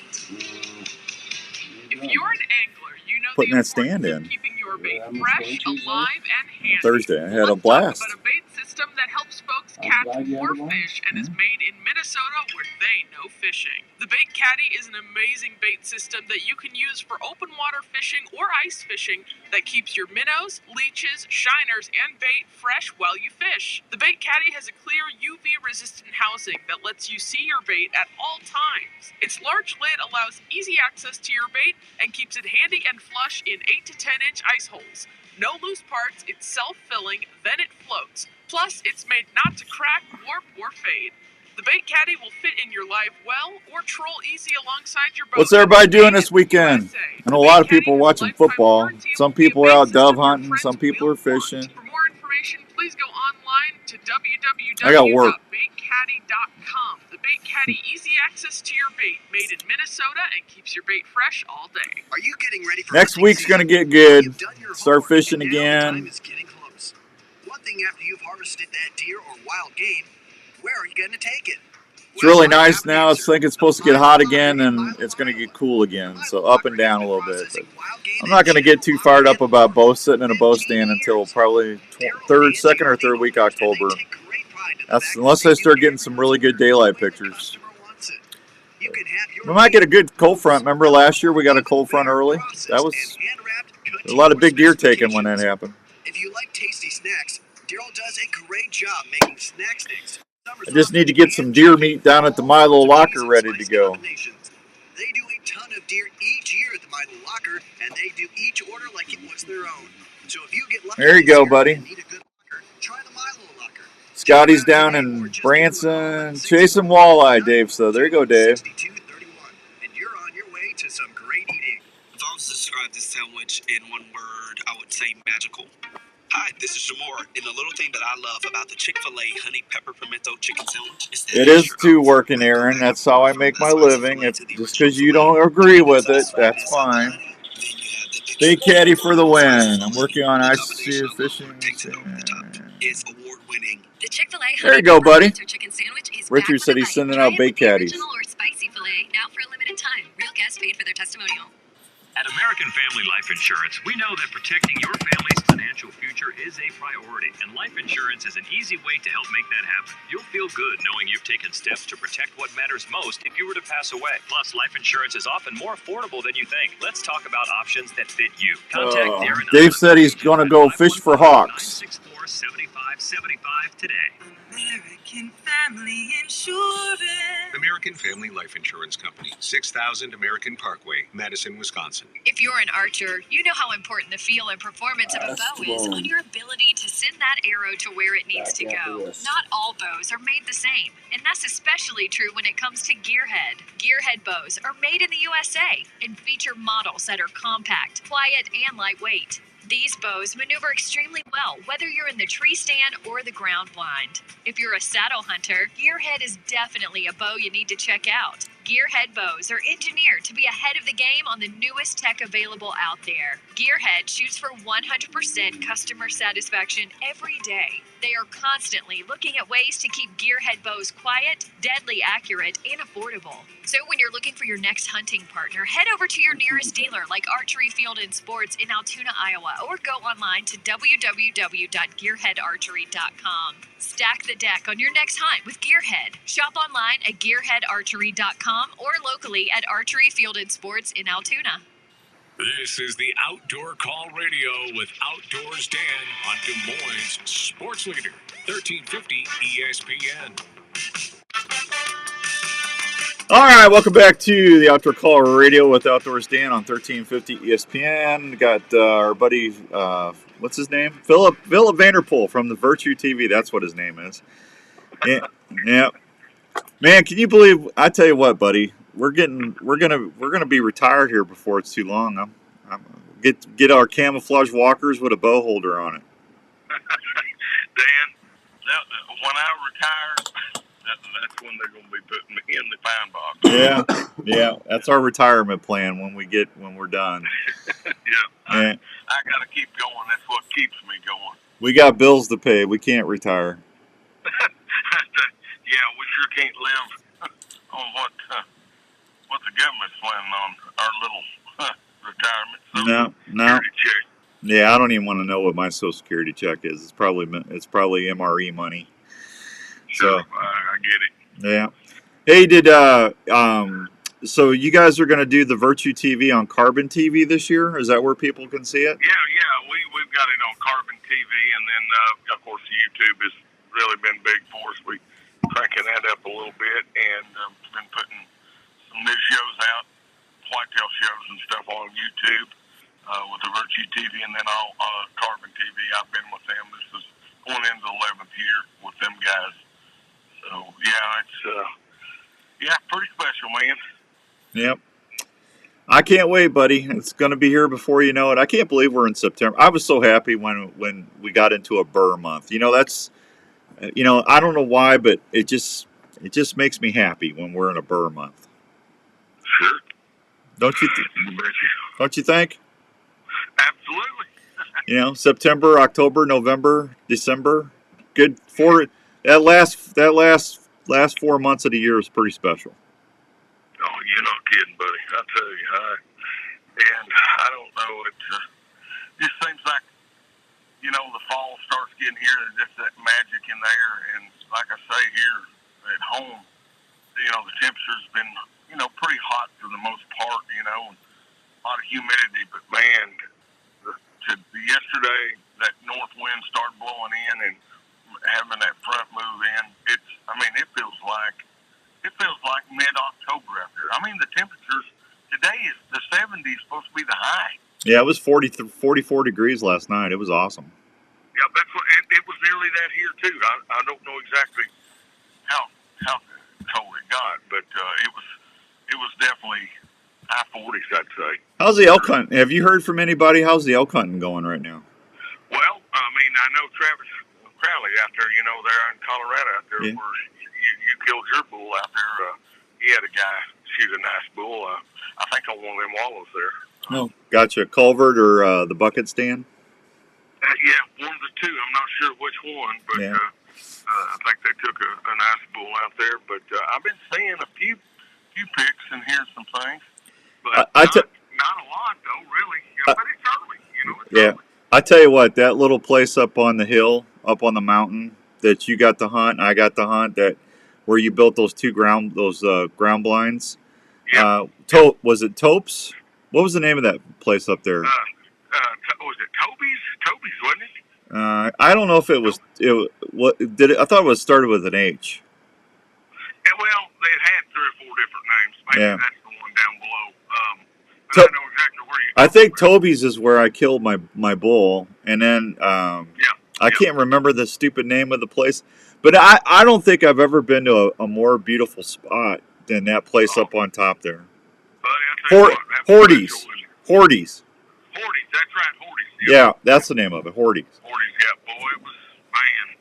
If you're an angler, you know putting the that stand in. Keeping your bait fresh, alive, and handy. Thursday, I had a Let's blast. talk about a bait system that helps folks catch more fish and is made in Minnesota where they know fishing. The Bait Caddy is an amazing bait system that you can use for open water fishing or ice fishing that keeps your minnows, leeches, shiners, and bait fresh while you fish. The Bait Caddy has a clear UV-resistant housing that lets you see your bait at all times. Its large lid allows easy access to your bait and keeps it handy and flush in 8 to 10 inch ice holes. No loose parts, it's self-filling, then it floats. Plus, it's made not to crack, warp, or fade. The Bait Caddy will fit in your live well or troll easy alongside your boat. What's everybody doing this weekend? I know a lot of people are watching football. Some people are out dove hunting. Some people are fishing. For more information, please go online to I got work. www.baitcaddy.com. The Bait Caddy, easy access to your bait, made in Minnesota and keeps your bait fresh all day. Are you getting ready for Next week's going to get good. Start fishing again. One thing after you've harvested that deer or wild game, where are you going to take it? It's really nice now. It's like it's supposed to get hot again, and it's going to get cool again. So up and down a little bit. But I'm not going to get too fired up about bow sitting in a bow stand until probably second or third week October. That's unless I start getting some really good daylight pictures. We might get a good cold front. Remember last year we got a cold front early? That was a lot of big deer taken when that happened. If you like tasty snacks, Daryl does a great job making snack sticks. I just need to get some deer meat down at the Milo Locker ready to go. They do a ton of deer each year at the Milo Locker, and they do each order like it was their own. So if you get lucky, there you go, buddy. And need a good locker, try the Milo Locker. Scotty's down in Branson chasing walleye, Dave. So there you go, Dave. 6231, and you're on your way to some great eating. If I was to describe this sandwich in one word, I would say magical. Hi, this is Jamor, and the little thing that I love about the Chick-fil-A honey pepper pimento chicken sandwich is that it is too working, Aaron. That's how I make my living. If just because you don't agree with it, that's fine. Bait Caddy for the win. I'm working on ice fishing. It's award-winning. The Chick-fil-A there you go, buddy. Chicken sandwich is Richard said he's sending out bait caddies. Original or spicy filet now for a limited time. Real guests paid for their testimonial. At American Family Life Insurance, we know that protecting your family's financial future is a priority, and life insurance is an easy way to help make that happen. You'll feel good knowing you've taken steps to protect what matters most if you were to pass away. Plus, life insurance is often more affordable than you think. Let's talk about options that fit you. Contact Darren. Dave said he's going to go fish for hawks. 964-7575 today. American Family Insurance. American Family Life Insurance Company, 6000 American Parkway, Madison, Wisconsin. If you're an archer, you know how important the feel and performance of a bow is on your ability to send that arrow to where it needs to go. Not all bows are made the same, and that's especially true when it comes to gearhead. Gearhead bows are made in the USA and feature models that are compact, quiet, and lightweight. These bows maneuver extremely well, whether you're in the tree stand or the ground blind. If you're a saddle hunter, Gearhead is definitely a bow you need to check out. Gearhead bows are engineered to be ahead of the game on the newest tech available out there. Gearhead shoots for 100% customer satisfaction every day. They are constantly looking at ways to keep Gearhead bows quiet, deadly accurate, and affordable. So when you're looking for your next hunting partner, head over to your nearest dealer like Archery Field and Sports in Altoona, Iowa, or go online to www.gearheadarchery.com. Stack the deck on your next hunt with Gearhead. Shop online at gearheadarchery.com or locally at Archery Field and Sports in Altoona. This is the Outdoor Call Radio with Outdoors Dan on Des Moines Sports Leader, 1350 ESPN. All right, welcome back to the Outdoor Call Radio with Outdoors Dan on 1350 ESPN. Got our buddy, what's his name? Philip Vanderpool from the Virtue TV. That's what his name is. Yeah. Man, can you believe? I tell you what, buddy, we're gonna be retired here before it's too long. I'm get our camouflage walkers with a bow holder on it. Dan, when I retire, that's when they're going to be putting me in the pine box. Yeah, that's our retirement plan when we're done. I got to keep going. That's what keeps me going. We got bills to pay. We can't retire. Yeah, we sure can't live on what the government's planning on our little retirement. No. Check. Yeah, I don't even want to know what my Social Security check is. It's probably MRE money. Sure, I get it. Yeah. Hey, so you guys are going to do the Virtue TV on Carbon TV this year? Is that where people can see it? Yeah, we've got it on Carbon TV, and then of course YouTube has really been big for us. We cranking that up a little bit, and been putting some new shows out, whitetail shows and stuff on YouTube with the Virtue TV, and then on Carbon TV. I've been with them. This is going into the 11th year with them guys. So yeah, it's pretty special, man. Yep. I can't wait, buddy. It's going to be here before you know it. I can't believe we're in September. I was so happy when we got into a burr month. That's, I don't know why, but it just makes me happy when we're in a burr month. Sure. Don't you think? Absolutely. September, October, November, December. Good for that last 4 months of the year is pretty special. Oh, you're not kidding, buddy. I tell you, and I don't know. It just seems like the fall starts getting here. There's just that magic in the air, and like I say here at home, the temperature's been pretty hot for the most part. And a lot of humidity, but man, yesterday that north wind started blowing in and having that front move in. It feels like mid-October out there. I mean, the temperatures today is the 70s supposed to be the high. Yeah, it was 44 degrees last night. It was awesome. Yeah, that's what it was nearly that here too. I don't know exactly how cold it got, but it was definitely high 40s, I'd say. How's the elk hunt? Have you heard from anybody? How's the elk hunting going right now? Well, I know Travis Crowley out there. There in Colorado out there, where you killed your bull out there. He had a guy shoot a nice bull. I think on one of them wallows there. Oh, gotcha. Culvert or the bucket stand? Yeah, one of the two. I'm not sure which one, but I think they took a nice bull out there. But I've been seeing a few pics and hearing some things, but not a lot though, really. But it's early, early. I tell you what, that little place up on the hill, up on the mountain that you got to hunt, I got to hunt, that where you built those ground blinds. Yeah. Was it Topes? What was the name of that place up there? Was it Toby's? Toby's, wasn't it? I don't know if it was. I thought it was started with an H. Yeah, well, they had 3 or 4 different names. Maybe that's the one down below. But I know exactly where you. I think Toby's is where I killed my bull, and then I can't remember the stupid name of the place. But I don't think I've ever been to a more beautiful spot than that place up on top there. Horty's. Horty's, that's right, Horty's. Yeah, that's the name of it, Horty's. Horty's, yeah, boy, it was, man.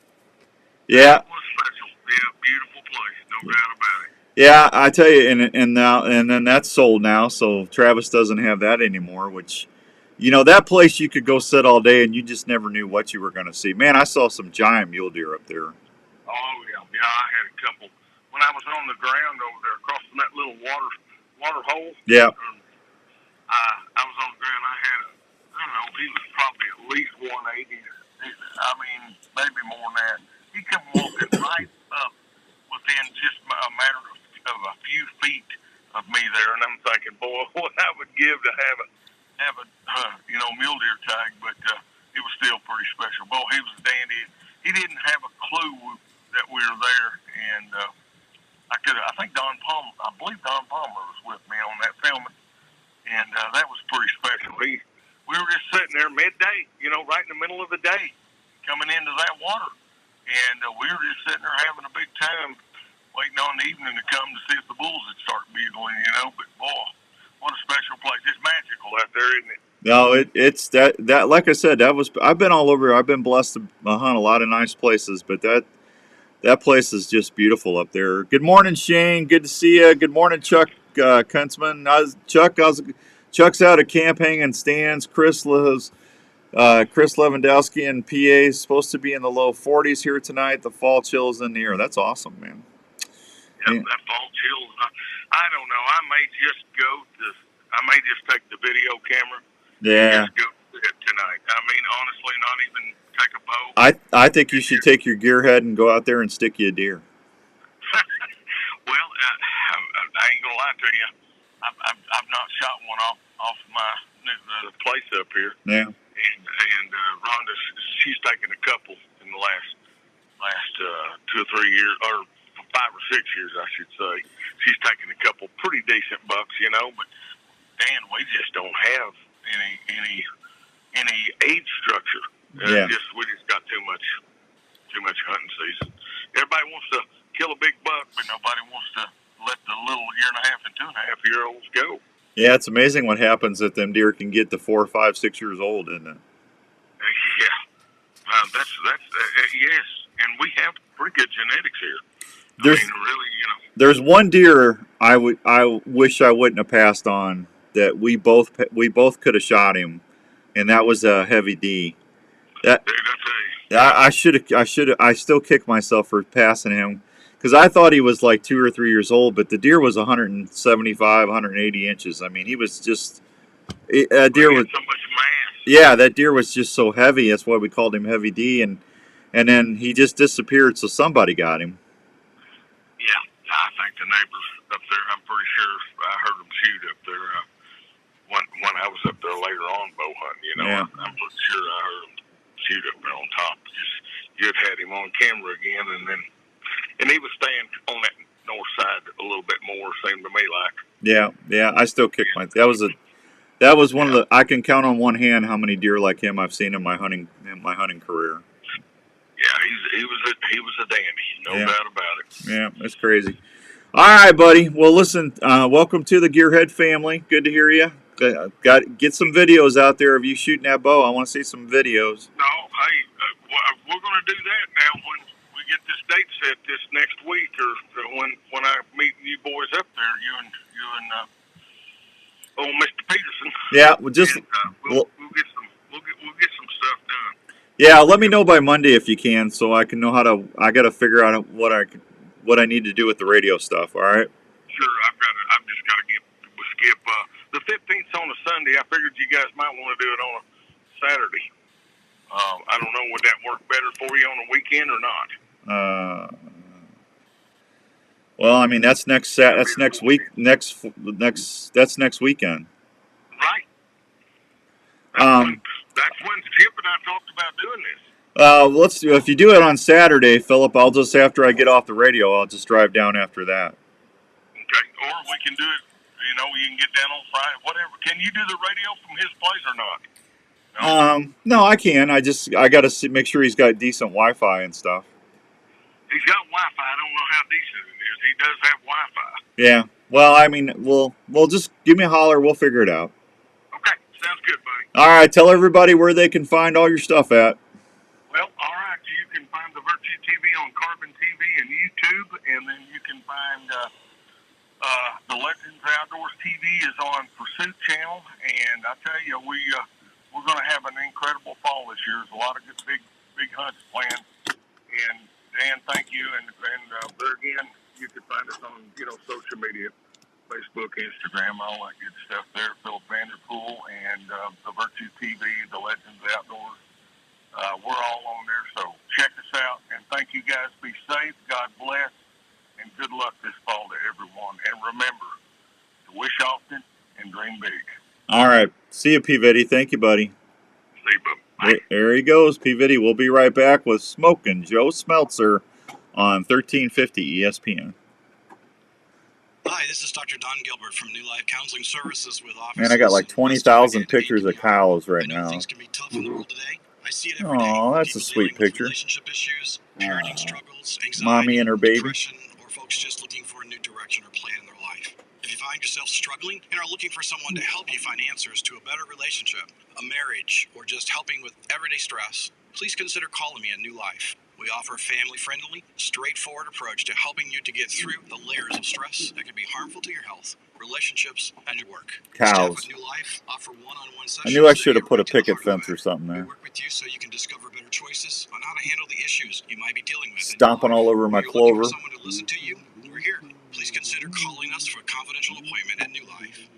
Yeah. It was special. Yeah, beautiful place, no doubt about it. Yeah, I tell you, and then that's sold now, so Travis doesn't have that anymore. Which, that place you could go sit all day, and you just never knew what you were going to see. Man, I saw some giant mule deer up there. Oh yeah, I had a couple when I was on the ground over there across from that little water hole. Yeah. I was on the ground. I had I don't know. He was probably at least 180. I mean, maybe more than that. He come walking right up within just a matter of a few feet of me there, and I'm thinking, boy, what I would give to have a mule deer tag, but it was still pretty special. Boy, he was a dandy. He didn't have a clue that we were there, and I think I believe Don Palmer was with me on that filming, and that was pretty special. We were just sitting there midday, right in the middle of the day, coming into that water, and we were just sitting there having a big time, waiting on the evening to come to see if the bulls would start bugling, But boy, what a special place! It's magical out there, isn't it? No, it's that like I said, I've been all over. I've been blessed to hunt a lot of nice places, but that place is just beautiful up there. Good morning, Shane. Good to see you. Good morning, Chuck Kuntzman. Chuck's out at camp hanging stands. Chris Lewandowski and PA is supposed to be in the low 40s here tonight. The fall chills in the air. That's awesome, man. Yeah, that fall chills. I don't know. I may just take the video camera. Yeah. And just go to it tonight. I mean, honestly, not even take a bow. I think you should take your gear head and go out there and stick you a deer. Well, I ain't gonna lie to you. I've not shot one off my the place up here. Yeah. And Rhonda, she's taken a couple in the last 2 or 3 years, or 5 or 6 years, I should say. She's taken a couple pretty decent bucks, But Dan, we just don't have any age structure. Yeah. We just got too much hunting season. Everybody wants to kill a big buck, but nobody wants to let the little 1.5 and 2.5-year-olds go. Yeah, it's amazing what happens that them deer can get to 4, 5, 6 years old, isn't it? Yeah, that's yes, and we have pretty good genetics here. There's one deer I wish I wouldn't have passed on that we both could have shot him, and that was a heavy D. I still kick myself for passing him because I thought he was like 2 or 3 years old, but the deer was 175, 180 inches. I mean, he was just a deer with so much mass. Yeah, that deer was just so heavy. That's why we called him Heavy D, and then he just disappeared. So somebody got him. Yeah, I think the neighbors up there. I'm pretty sure I heard them shoot up there when I was up there later on bow hunting. Yeah. I'm pretty sure I heard them shoot up there on top. You had him on camera again, and he was staying on that north side a little bit more. Seemed to me like. Yeah. I still kick my. That was one of the. I can count on one hand how many deer like him I've seen in my hunting career. Yeah, he was a dandy, no doubt about it. Yeah, that's crazy. All right, buddy. Well, listen. Welcome to the Gearhead family. Good to hear you. Get some videos out there of you shooting that bow. I want to see some videos. No, hey, we're going to do that now when we get this date set this next week, or when I meet you boys up there, you and Mr. Peterson. Yeah, we'll get some stuff done. Yeah, let me know by Monday if you can, so I can know how to. I got to figure out what I need to do with the radio stuff. All right. Sure, I've just got to skip. The 15th's on a Sunday. I figured you guys might want to do it on a Saturday. I don't know, would that work better for you on a weekend or not? Well, I mean that's next week. That's next weekend. Right. That's when Skip and I talked about doing this. Let's do. If you do it on Saturday, Philip, I'll just after I get off the radio, I'll just drive down after that. Okay, or we can do it. You can get down on Friday, whatever. Can you do the radio from his place or not? No, I can. I got to make sure he's got decent Wi-Fi and stuff. He's got Wi-Fi. I don't know how decent it is. He does have Wi-Fi. Yeah. Well, I mean, we'll just give me a holler. We'll figure it out. Okay, sounds good, buddy. All right. Tell everybody where they can find all your stuff at. Well, all right. You can find the Virtue TV on Carbon TV and YouTube, and then you can find The Legends Outdoors TV is on Pursuit Channel, and I tell you, we're going to have an incredible fall this year. There's a lot of good big hunts planned. And Dan, thank you. And there again, you can find us on social media, Facebook, Instagram, all that good stuff there. Philip Vanderpool and the Virtue TV, the Legends Outdoors. We're all on there, so check us out. And thank you guys. Be safe. God bless. And good luck this fall to everyone. And remember to wish often and dream big. All right. See you, P. Vitty. Thank you, buddy. See you, bud. There he goes, P. Vitty. We'll be right back with Smokin' Joe Smeltzer on 1350 ESPN. Hi, this is Dr. Don Gilbert from New Life Counseling Services with offices. Man, I got like 20,000 pictures of cows right now. Things can be tough in the world today. I see it every day. Oh, that's a sweet picture. Relationship issues, parenting struggles, anxiety, Mommy and her baby. depression, or folks just looking for a new direction or plan in their life. If you find yourself struggling and are looking for someone to help you find answers to a better relationship, a marriage, or just helping with everyday stress, please consider calling me at New Life. We offer a family-friendly, straightforward approach to helping you to get through the layers of stress that can be harmful to your health, relationships, and your work. Cows. Staff at New Life offer one-on-one I sessions. knew I should have put a picket fence or something there. We work with you so you can discover better choices on how to handle the issues you might be dealing with. Stomping all over my clover. Someone to listen to you, we're here. Please consider calling us for a confidential appointment at New Life.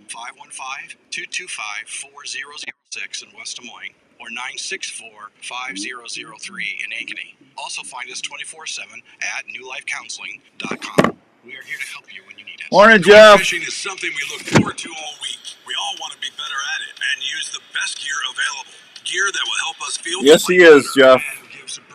515-225-4006 in West Des Moines or 964-5003 in Ankeny. Also find us 24/7 at newlifecounseling.com. We are here to help you when you need us. Morning, Jeff. Fishing is something we look forward to all week. We all want to be better at it and use the best gear available. Gear that will help us feel. Yes, he is, Jeff.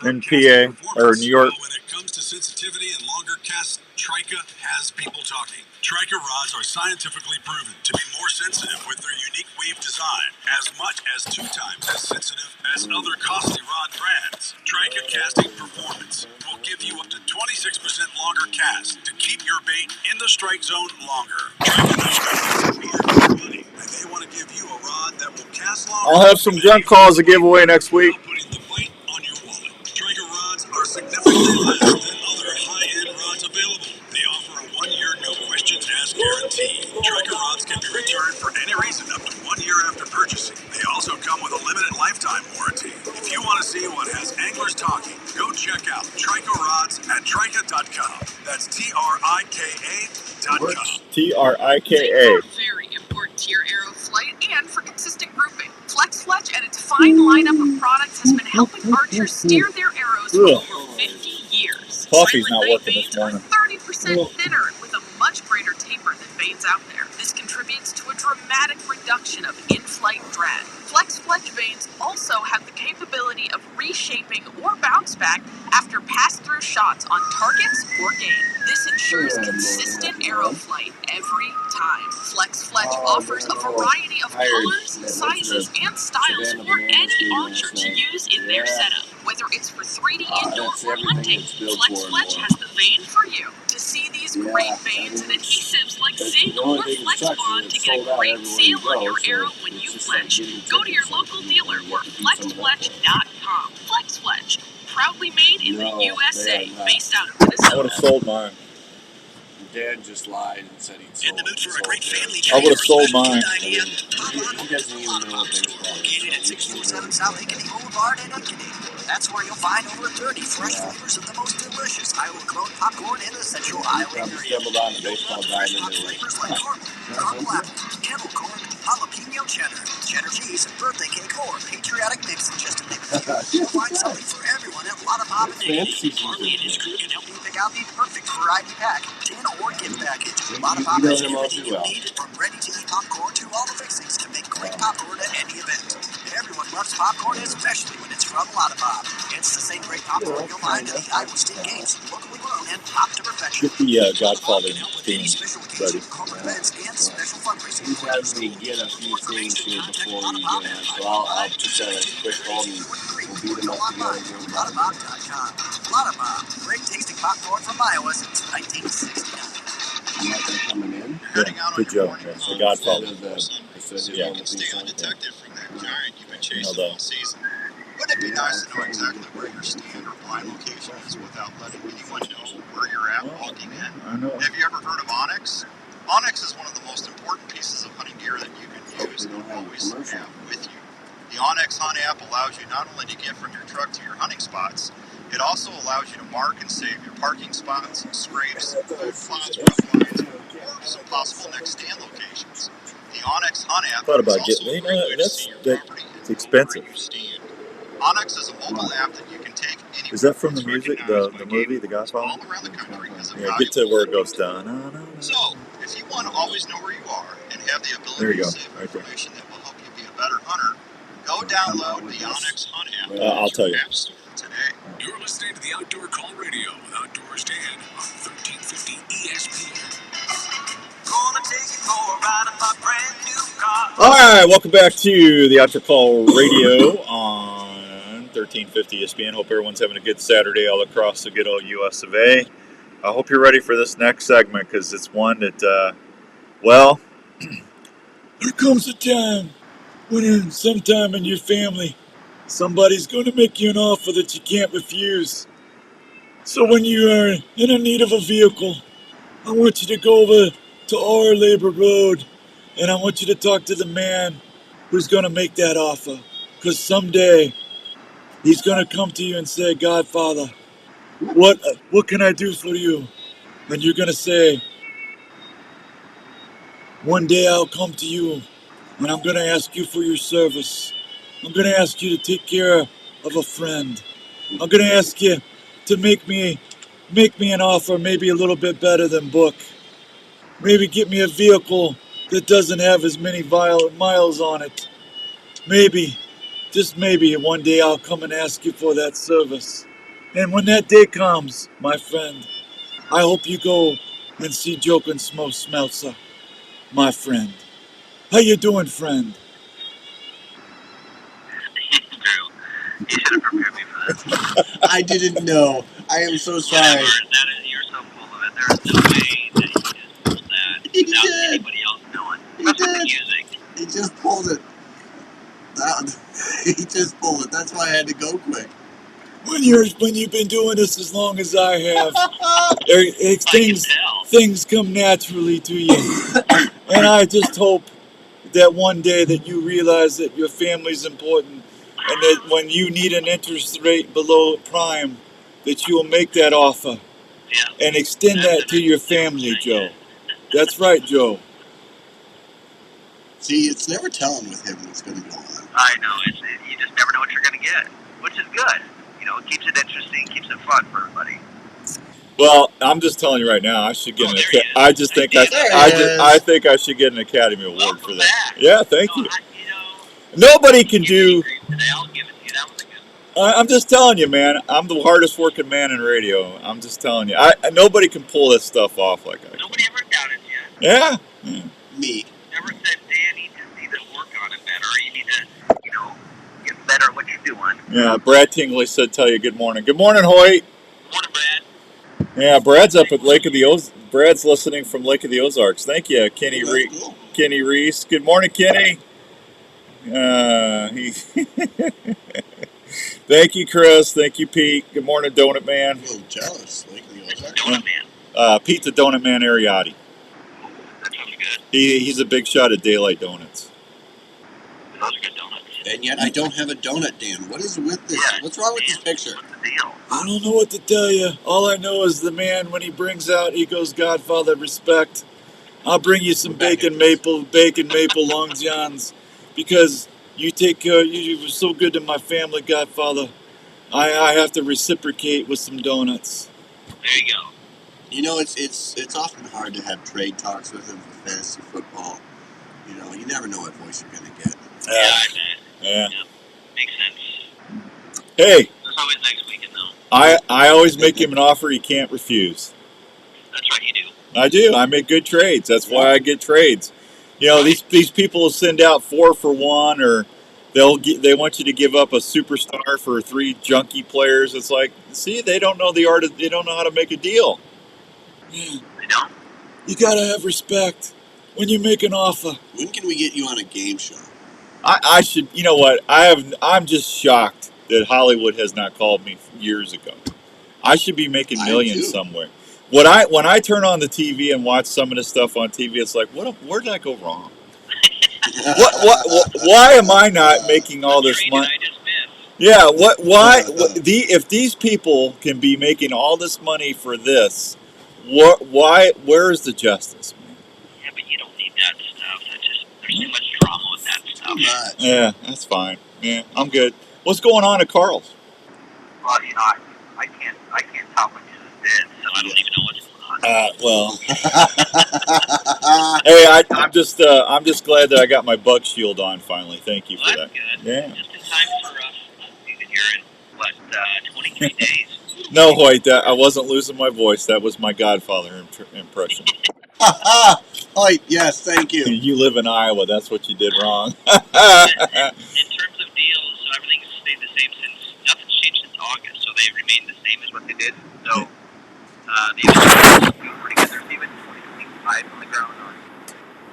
In PA or New York. When it comes to sensitivity and longer casts, Trica has people talking. Trica rods are scientifically proven to be more sensitive with their unique weave design, as much as 2 times as sensitive as other costly rod brands. Trica casting performance will give you up to 26% longer cast to keep your bait in the strike zone longer. Trica knows money, and they want to give you a rod that will cast longer. I'll have some junk calls to give away next week. Trica rods are significantly less than other high-end rods available. They offer a 1-year no questions asked guarantee. Trica rods can be returned for any reason up to 1 year after purchasing. They also come with a limited lifetime warranty. If you want to see what has anglers talking, go check out Trica rods at Trica.com. That's TRIKA.com. TRIKA. Very important to your arrow flight and for consistent grouping. Flex Fletch and its fine lineup of products has been helping archers steer their arrows for over 50 years. Coffee's not working this morning. 30% thinner with a much greater taper than baits out there. This contributes to a dramatic reduction of in-flight drag. Flex Fletch veins also have the capability of reshaping or bounce back after pass-through shots on targets or game. This ensures consistent arrow flight every time. Flex Fletch offers a variety of colors, sizes, and styles for any archer to use in their setup. Whether it's for 3D indoor or hunting, Flex Fletch has the vein for you. To see these great veins and adhesives like Zing or Flex Bond to get a great seal on your arrow when you fletch, go to your local dealer or flexfletch.com. Flex Fletch, proudly made in the USA, based out of Minnesota. I would have sold mine. Dad just lied and said he'd sold. In the mood for a great family I would have sold mine. He doesn't even know what they're Located at 647 South Ankeny Boulevard in Ankeny. That's where you'll find over 30 fresh flavors of the most delicious Iowa-grown popcorn in the central Iowa area. stumbled on a baseball diamond and Flavors like caramel apple, kettle corn, jalapeno cheddar, cheddar cheese, birthday cake, or patriotic mix, just to name a few. You'll find something for everyone at Lotta Bob and Ankeny. Harley and his crew can help you pick out the perfect variety pack, tin or gift package. Lotta Bob has everything you need, from ready-to-eat popcorn to all the fixings to make great popcorn at any event. Everyone loves popcorn, especially when it's from Lotta Bob. It's the same great popcorn you'll find at the Iowa State Games, locally grown and popped to perfection. Get the Godfather theme ready. Corporate events and special fundraising. he has me get a few things here before we get in. So I'll just have a quick call and we'll beat them up together. LottaBob.com. Lotta Bob, great tasting popcorn from Iowa since 1969. Nothing coming in. Yeah, good job. That's the Godfather. Yeah. Stay undetected from that giant you've been chasing You know, all season. Wouldn't it be nice to know exactly where your stand or blind location is without letting anyone know where you're at walking in? I know. Have you ever heard of Onyx? parking spots, scrapes, food plots, roof lines, or some possible next stand locations. The Onyx Hunt app Thought is about also getting. a great way to see your property It's and know where expensive. you stand. Onyx is a mobile app that you can take anywhere. Is that from the It's music, recognized the by movie, The gatekeepers Godfather? all around the country as a Yeah, get to valuable where it goes tool. down. So, if you want to always know where you are and have the There ability you to go, save right there. information that will help you be a better hunter, go download the Onyx Hunt app I'll tell you. App Store today. You're listening to the Outdoor Call Radio with Outdoors Dan on 1350 ESPN. Gonna take it for a ride in my brand new car. All right, welcome back to the Outdoor Call Radio on 1350 ESPN. Hope everyone's having a good Saturday all across the good old U.S. of A. I hope you're ready for this next segment because it's one that, well, there comes a time when sometime in your family, somebody's going to make you an offer that you can't refuse. So when you are in need of a vehicle, I want you to go over to our Labor Road, and I want you to talk to the man who's going to make that offer. Because someday, he's going to come to you and say, Godfather, what can I do for you? And you're going to say, one day I'll come to you, and I'm going to ask you for your service. I'm going to ask you to take care of a friend. I'm going to ask you to make me an offer maybe a little bit better than book. Maybe get me a vehicle that doesn't have as many miles on it. Maybe, just maybe, one day I'll come and ask you for that service. And when that day comes, my friend, I hope you go and see Joke and Smeltzer, my friend. How you doing, friend? Drew, you should have prepared me for this. I didn't know. I am so sorry. Whatever, you're so full of it. There is no way that you just pulled that without anybody else knowing. Especially the music. He just pulled it. He just pulled it. That's why I had to go quick. When you've been doing this as long as I have, things come naturally to you. And I just hope that one day that you realize that your family's important, and that when you need an interest rate below prime, that you will make that offer and extend that to your family, Joe. That's right, Joe. See, it's never telling with him what's going to go on. I know. You just never know what you're going to get, which is good. You know, it keeps it interesting, keeps it fun for everybody. Well, I'm just telling you right now, I should get an. I think I should get an Academy Award for that. Yeah, thank you. Nobody can do. I'm just telling you, man. I'm the hardest working man in radio. I'm just telling you. Nobody can pull this stuff off like I can. Nobody ever doubted you. Yeah. Me. Never said, Dan, you just need to work on it better. You need to, get better at what you're doing. Yeah, Brad Tingley said tell you good morning. Good morning, Hoyt. Good morning, Brad. Yeah, Brad's up at Lake of the Ozarks. Brad's listening from Lake of the Ozarks. Thank you, Kenny Kenny Reese. Good morning, Kenny. Thank you, Chris. Thank you, Pete. Good morning, Donut Man. I'm a little jealous. Lake of the Ozarks. Donut Man. Pete the Donut Man Ariotti. That sounds good. He's a big shot at Daylight Donuts. Those are good donuts. And yet I don't have a donut, Dan. What is with this? What's wrong with this picture? What's the deal? I don't know what to tell you. All I know is the man, when he brings out, he goes, Godfather, respect. I'll bring you some bacon maple long johns, because you take care. You were so good to my family, Godfather. I have to reciprocate with some donuts. There you go. You know, it's often hard to have trade talks with him for fantasy football. You know, you never know what voice you're going to get. Yeah, I bet. Yeah. Makes sense. Hey. There's always next weekend, though. I always make him an offer he can't refuse. That's right, you do. I do. I make good trades. That's why I get trades. You know, these people will send out 4 for 1, or they want you to give up a superstar for 3 junkie players. It's like, see, they don't know the art. They don't know how to make a deal. They don't. You gotta have respect when you make an offer. When can we get you on a game show? I should. You know what? I'm just shocked that Hollywood has not called me years ago. I should be making millions somewhere. When I turn on the TV and watch some of the stuff on TV, it's like, where did I go wrong? Why am I not making all this money? I just missed. Yeah, why if these people can be making all this money for this, where is the justice? Yeah, but you don't need that stuff. That's just there's too much drama with that stuff. Yeah, that's fine. Yeah, I'm good. What's going on at Carl's? Well, I can't talk when Jesus dead, so I don't even know what's going on. Well, hey, I'm just glad that I got my bug shield on finally. Thank you for that. Good. Yeah. Just in time for season here in 23 days. No, wait, I wasn't losing my voice. That was my Godfather impression. Yes, thank you. You live in Iowa. That's what you did wrong. In terms of deals, so everything's stayed the same since nothing's changed since August. So they remain the same as what they did. So the inventory is doing pretty good. There's even 2025 on the ground on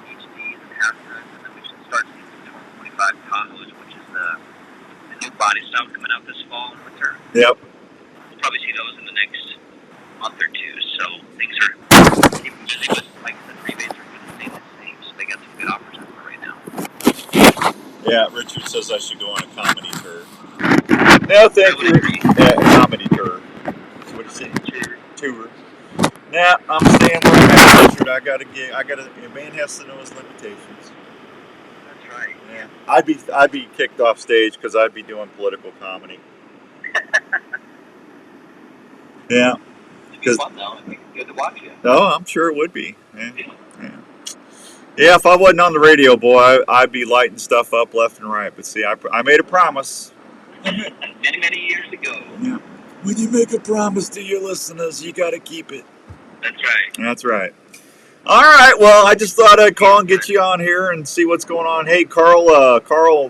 HDs and half tons, and then we should start seeing some 2025 Tahoes, which is the new body style coming out this fall and winter. Yep. We'll probably see those in the next month or two. So things are keeping busy, but like I said, rebates are going to stay the same. So they got some good offers out there right now. Yeah, Richard says I should go on a comedy tour. No, thank you. Yeah, comedy tour. That's what he said. Tour. Nah, I'm staying where I'm at, Richard. A man has to know his limitations. That's right. Yeah. I'd be kicked off stage because I'd be doing political comedy. Yeah. It'd be fun though. It'd be good to watch you. Oh, I'm sure it would be. Yeah. Yeah, if I wasn't on the radio, boy, I'd be lighting stuff up left and right. But see, I made a promise. Many years ago. Yeah. When you make a promise to your listeners, you got to keep it. That's right. That's right. All right. Well, I just thought I'd call and get you on here and see what's going on. Hey, Carl. The Carl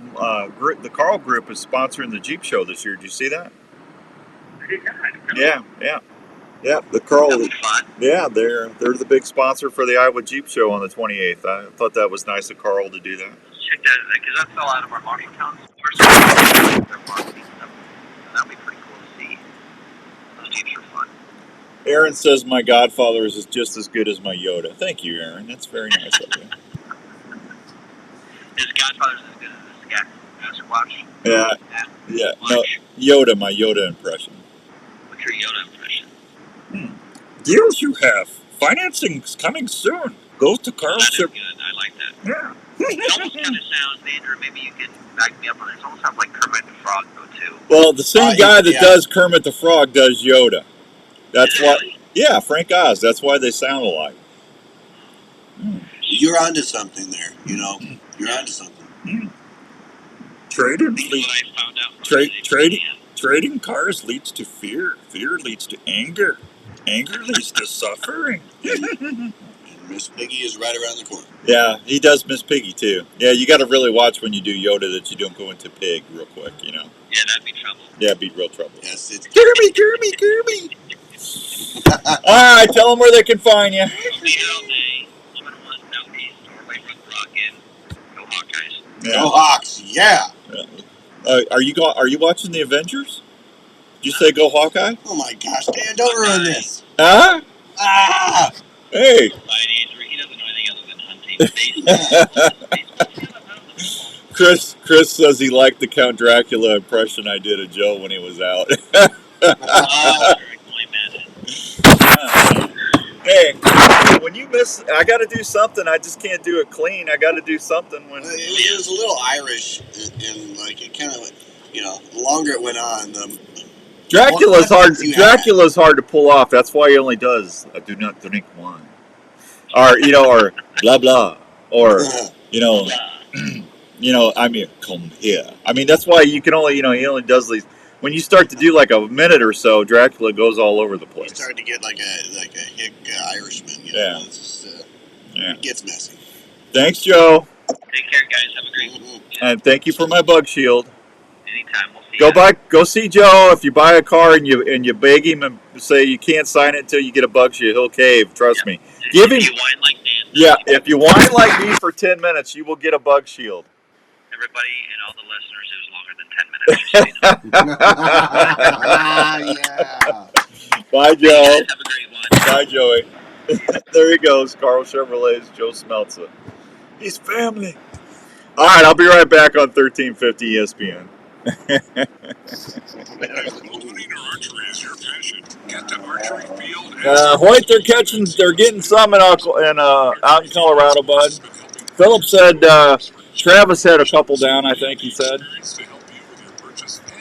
Group is sponsoring the Jeep Show this year. Did you see that? Yeah. The Carl. Yeah, they're the big sponsor for the Iowa Jeep Show on the 28th. I thought that was nice of Carl to do that. Check that because that fell out of our Marshalltown stores. Their marketing stuff. And that'd be pretty cool to see. Those Jeeps are fun. Aaron says my Godfather is just as good as my Yoda. Thank you, Aaron. That's very nice of you. His Godfather's as good as this Sasquatch. Yeah. No, Yoda, my Yoda impression. What's your Yoda impression? Deals you have. Financing's coming soon. Go to Carl's. That is good. I like that. Yeah. It almost kind of sounds, Andrew, maybe you can back me up on this. It almost sounds like Kermit the Frog, though, too. Well, the same guy that does Kermit the Frog does Yoda. That's why. Really? Yeah, Frank Oz. That's why they sound alike. You're onto something there. You're onto something. Trading cars leads to fear. Fear leads to anger. Anger leads to suffering. And Miss Piggy is right around the corner. Yeah, he does Miss Piggy too. Yeah, you got to really watch when you do Yoda that you don't go into pig real quick. Yeah, that'd be trouble. Yeah, it'd be real trouble. Yes, it's Kirby. All right, tell them where they can find you. I'll be here all day. 11-1 Southeast, Norway, Rockin'. Go Hawkeyes. Yeah. Go Hawks, yeah. Are you watching the Avengers? Did you say go Hawkeye? Oh my gosh, Dan, don't ruin this. Huh? Ah! Hey. He doesn't know anything other than hunting. Chris says he liked the Count Dracula impression I did of Joe when he was out. Hey, when you miss, I got to do something. I just can't do it clean. I got to do something when. It was a little Irish, and like it kind of, the longer it went on, Dracula's hard to pull off. That's why he only does do not drink wine, or blah blah, or I mean, come here. I mean, that's why you can only he only does these. When you start to do like a minute or so, Dracula goes all over the place. You start to get like a hick Irishman. Yeah. It's just, it gets messy. Thanks, Joe. Take care, guys. Have a great one. And thank you for my bug shield. Anytime. We'll see Go see Joe. If you buy a car and you beg him and say you can't sign it until you get a bug shield, he'll cave. Trust me. Give him. If you whine like Dan. Yeah, if you whine like me for 10 minutes, you will get a bug shield. Everybody and all the listeners, it was longer than 10 minutes. Yeah. Bye, Joe. Have a great one. Bye, Joey. There he goes, Carl Chevrolet's Joe Smeltzer. He's family. All right, I'll be right back on 1350 ESPN. Hunting or archery is your passion. Get to Archery Field and Hoyt, they're getting some out in Colorado, bud. Philip said Travis had a couple down, I think he said. to help you with your purchase and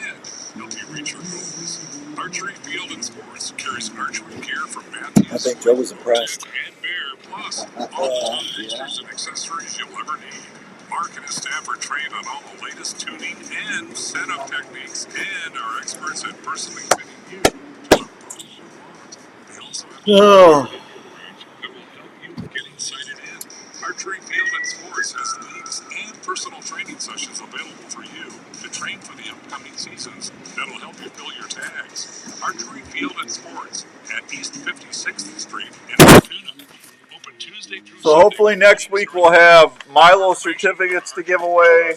help you reach your goals. Archery Field and Sports carries archery gear from Matthews, I think Joe was impressed. and Bear, plus all the top fixtures and accessories you'll ever need. Mark and his staff are trained on all the latest tuning and setup techniques and are experts at personally fitting you to the bow you want. They also have Oh. that will help you getting sighted in. Archery Field and Sports has leagues and personal training sessions available for you to train for the upcoming seasons that'll help you fill your tags. Archery Field and Sports at East 56th Street in Altoona. Open Tuesday through So hopefully next week we'll have Milo certificates to give away.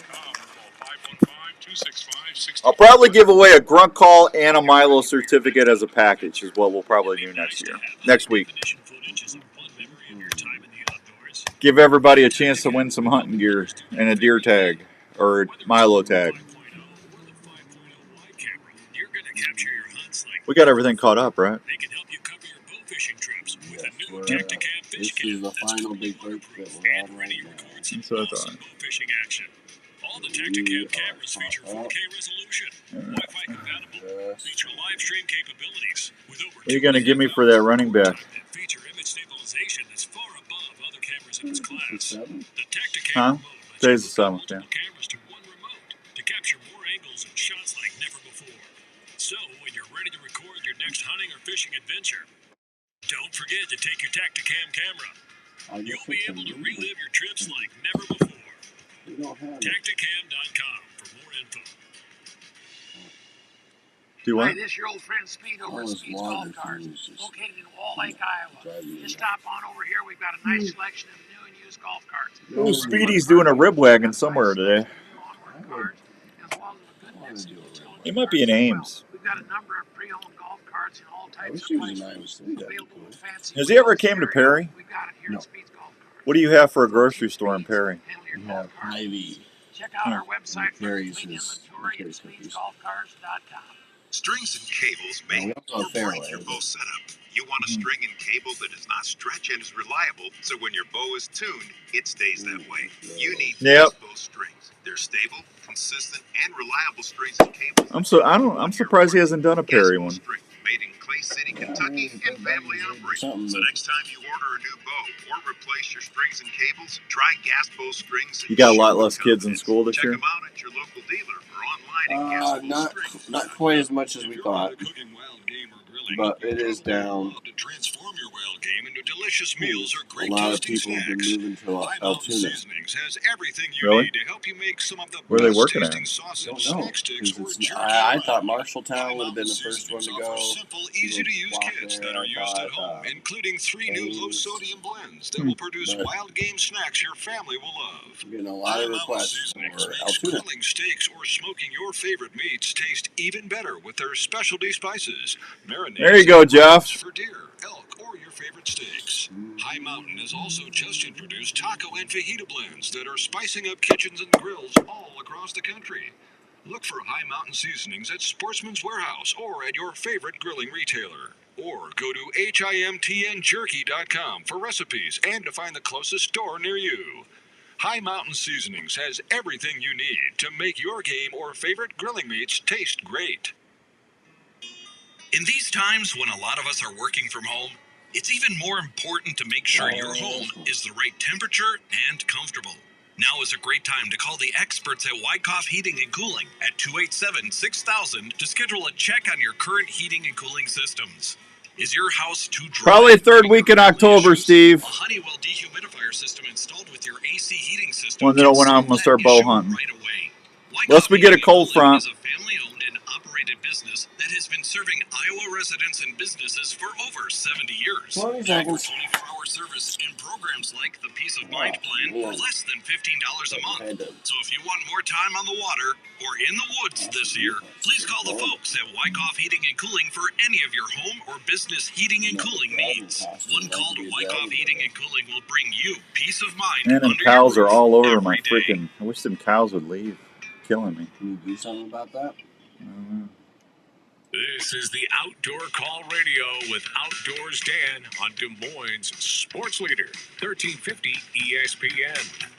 I'll probably give away a grunt call and a Milo certificate as a package is what we'll probably do next week. Give everybody a chance to win some hunting gear and a deer tag or Milo tag. We got everything caught up, right? This is the final big break that we're on right now. That's what I thought. All the Tacticam cameras feature 4K resolution, Wi-Fi compatible, feature live stream capabilities with over What are you going to give me for that running back? feature image stabilization that's far above other cameras in its class. The Tacticam Huh? Today's the 7th, yeah. cameras to one remote to capture more angles and shots like never before. So when you're ready to record your next hunting or fishing adventure, don't forget to take your Tacticam camera. You'll be able to relive your trips like never before. Tacticam.com for more info. Do you Hi, want? this is your old friend Speed over at Speed's Golf Cars, located in Walleye, Iowa. Just stop on over here. We've got a nice selection of new and used golf carts. Oh, Speedy's doing a rib wagon somewhere today. It might be in Ames. We've got a number of pre-owned golf carts in all types of prices. Available with fancy Has he ever came to Perry? We've got it here at Speed's Golf Cars. What do you have for a grocery store in Perry? We have Ivy. Check out our website for Perry's complete is inventory at speedsgolfcars.com. Strings and cables make or break your bow setup. You want a string and cable that does not stretch and is reliable, so when your bow is tuned, it stays that way. You need bow strings. They're stable, consistent, and reliable strings and cables. I'm surprised he hasn't done a Perry one. Made in Clay City, Kentucky, and family operated. So next time you order a new bow or replace your strings and cables, try Gas Bow Strings. You got a lot less kids in school this year? Check them out at your local dealer or online at Not quite as much as we thought, but it is down. To transform your wild game into delicious meals or great A lot of tasting people have been snacks. moving to High Mountain Altoona. Seasonings has everything you Really? need to help you make some of the Where are they best working at? tasting sausage, I don't know. snack sticks, or 'Cause jerky. I thought Marshalltown would have been the first one to go. Simple, easy-to-use kits that are used at home, including 3 new low-sodium blends that will produce wild game snacks your family will love. We're getting a lot of requests for Altoona. Grilling steaks or smoking your favorite meats taste even better with their specialty spices. Marinades There you go, Jeff. for deer, elk, or your favorite steaks. High Mountain has also just introduced taco and fajita blends that are spicing up kitchens and grills all across the country. Look for High Mountain Seasonings at Sportsman's Warehouse or at your favorite grilling retailer. Or go to HIMTNJerky.com for recipes and to find the closest store near you. High Mountain Seasonings has everything you need to make your game or favorite grilling meats taste great. In these times when a lot of us are working from home, it's even more important to make sure your home is the right temperature and comfortable. Now is a great time to call the experts at Wyckoff Heating and Cooling at 287-6000 to schedule a check on your current heating and cooling systems. Is your house too dry? Probably third week in October, Steve. A Honeywell dehumidifier system installed with your AC heating system. When I'm gonna start bow hunting. Unless we get a cold front. Is a family-owned and operated business that has been serving Iowa residents and businesses for over 70 years. 20 seconds. 24-hour service and programs like the Peace of Mind Plan for less than $15 a month. So if you want more time on the water or in the woods this year, please call the folks at Wyckoff Heating and Cooling for any of your home or business heating and cooling needs. One call to Wyckoff Heating and Cooling will bring you peace of mind. Man, them cows are all over my freaking. I wish them cows would leave. killing me. Can you do something about that? This is the Outdoor Call Radio with Outdoors Dan on Des Moines Sports Leader, 1350 ESPN.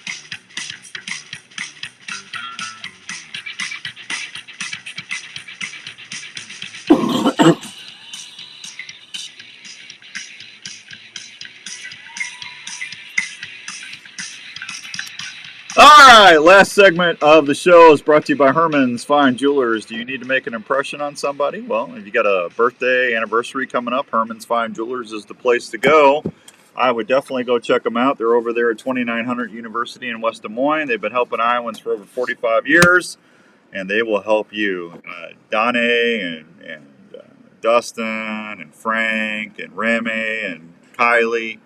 All right, last segment of the show is brought to you by Herman's Fine Jewelers. Do you need to make an impression on somebody? Well, if you got a birthday, anniversary coming up, Herman's Fine Jewelers is the place to go. I would definitely go check them out. They're over there at 2900 University in West Des Moines. They've been helping Iowans for over 45 years, and they will help you. Donnie and Dustin and Frank and Remy and Kylie.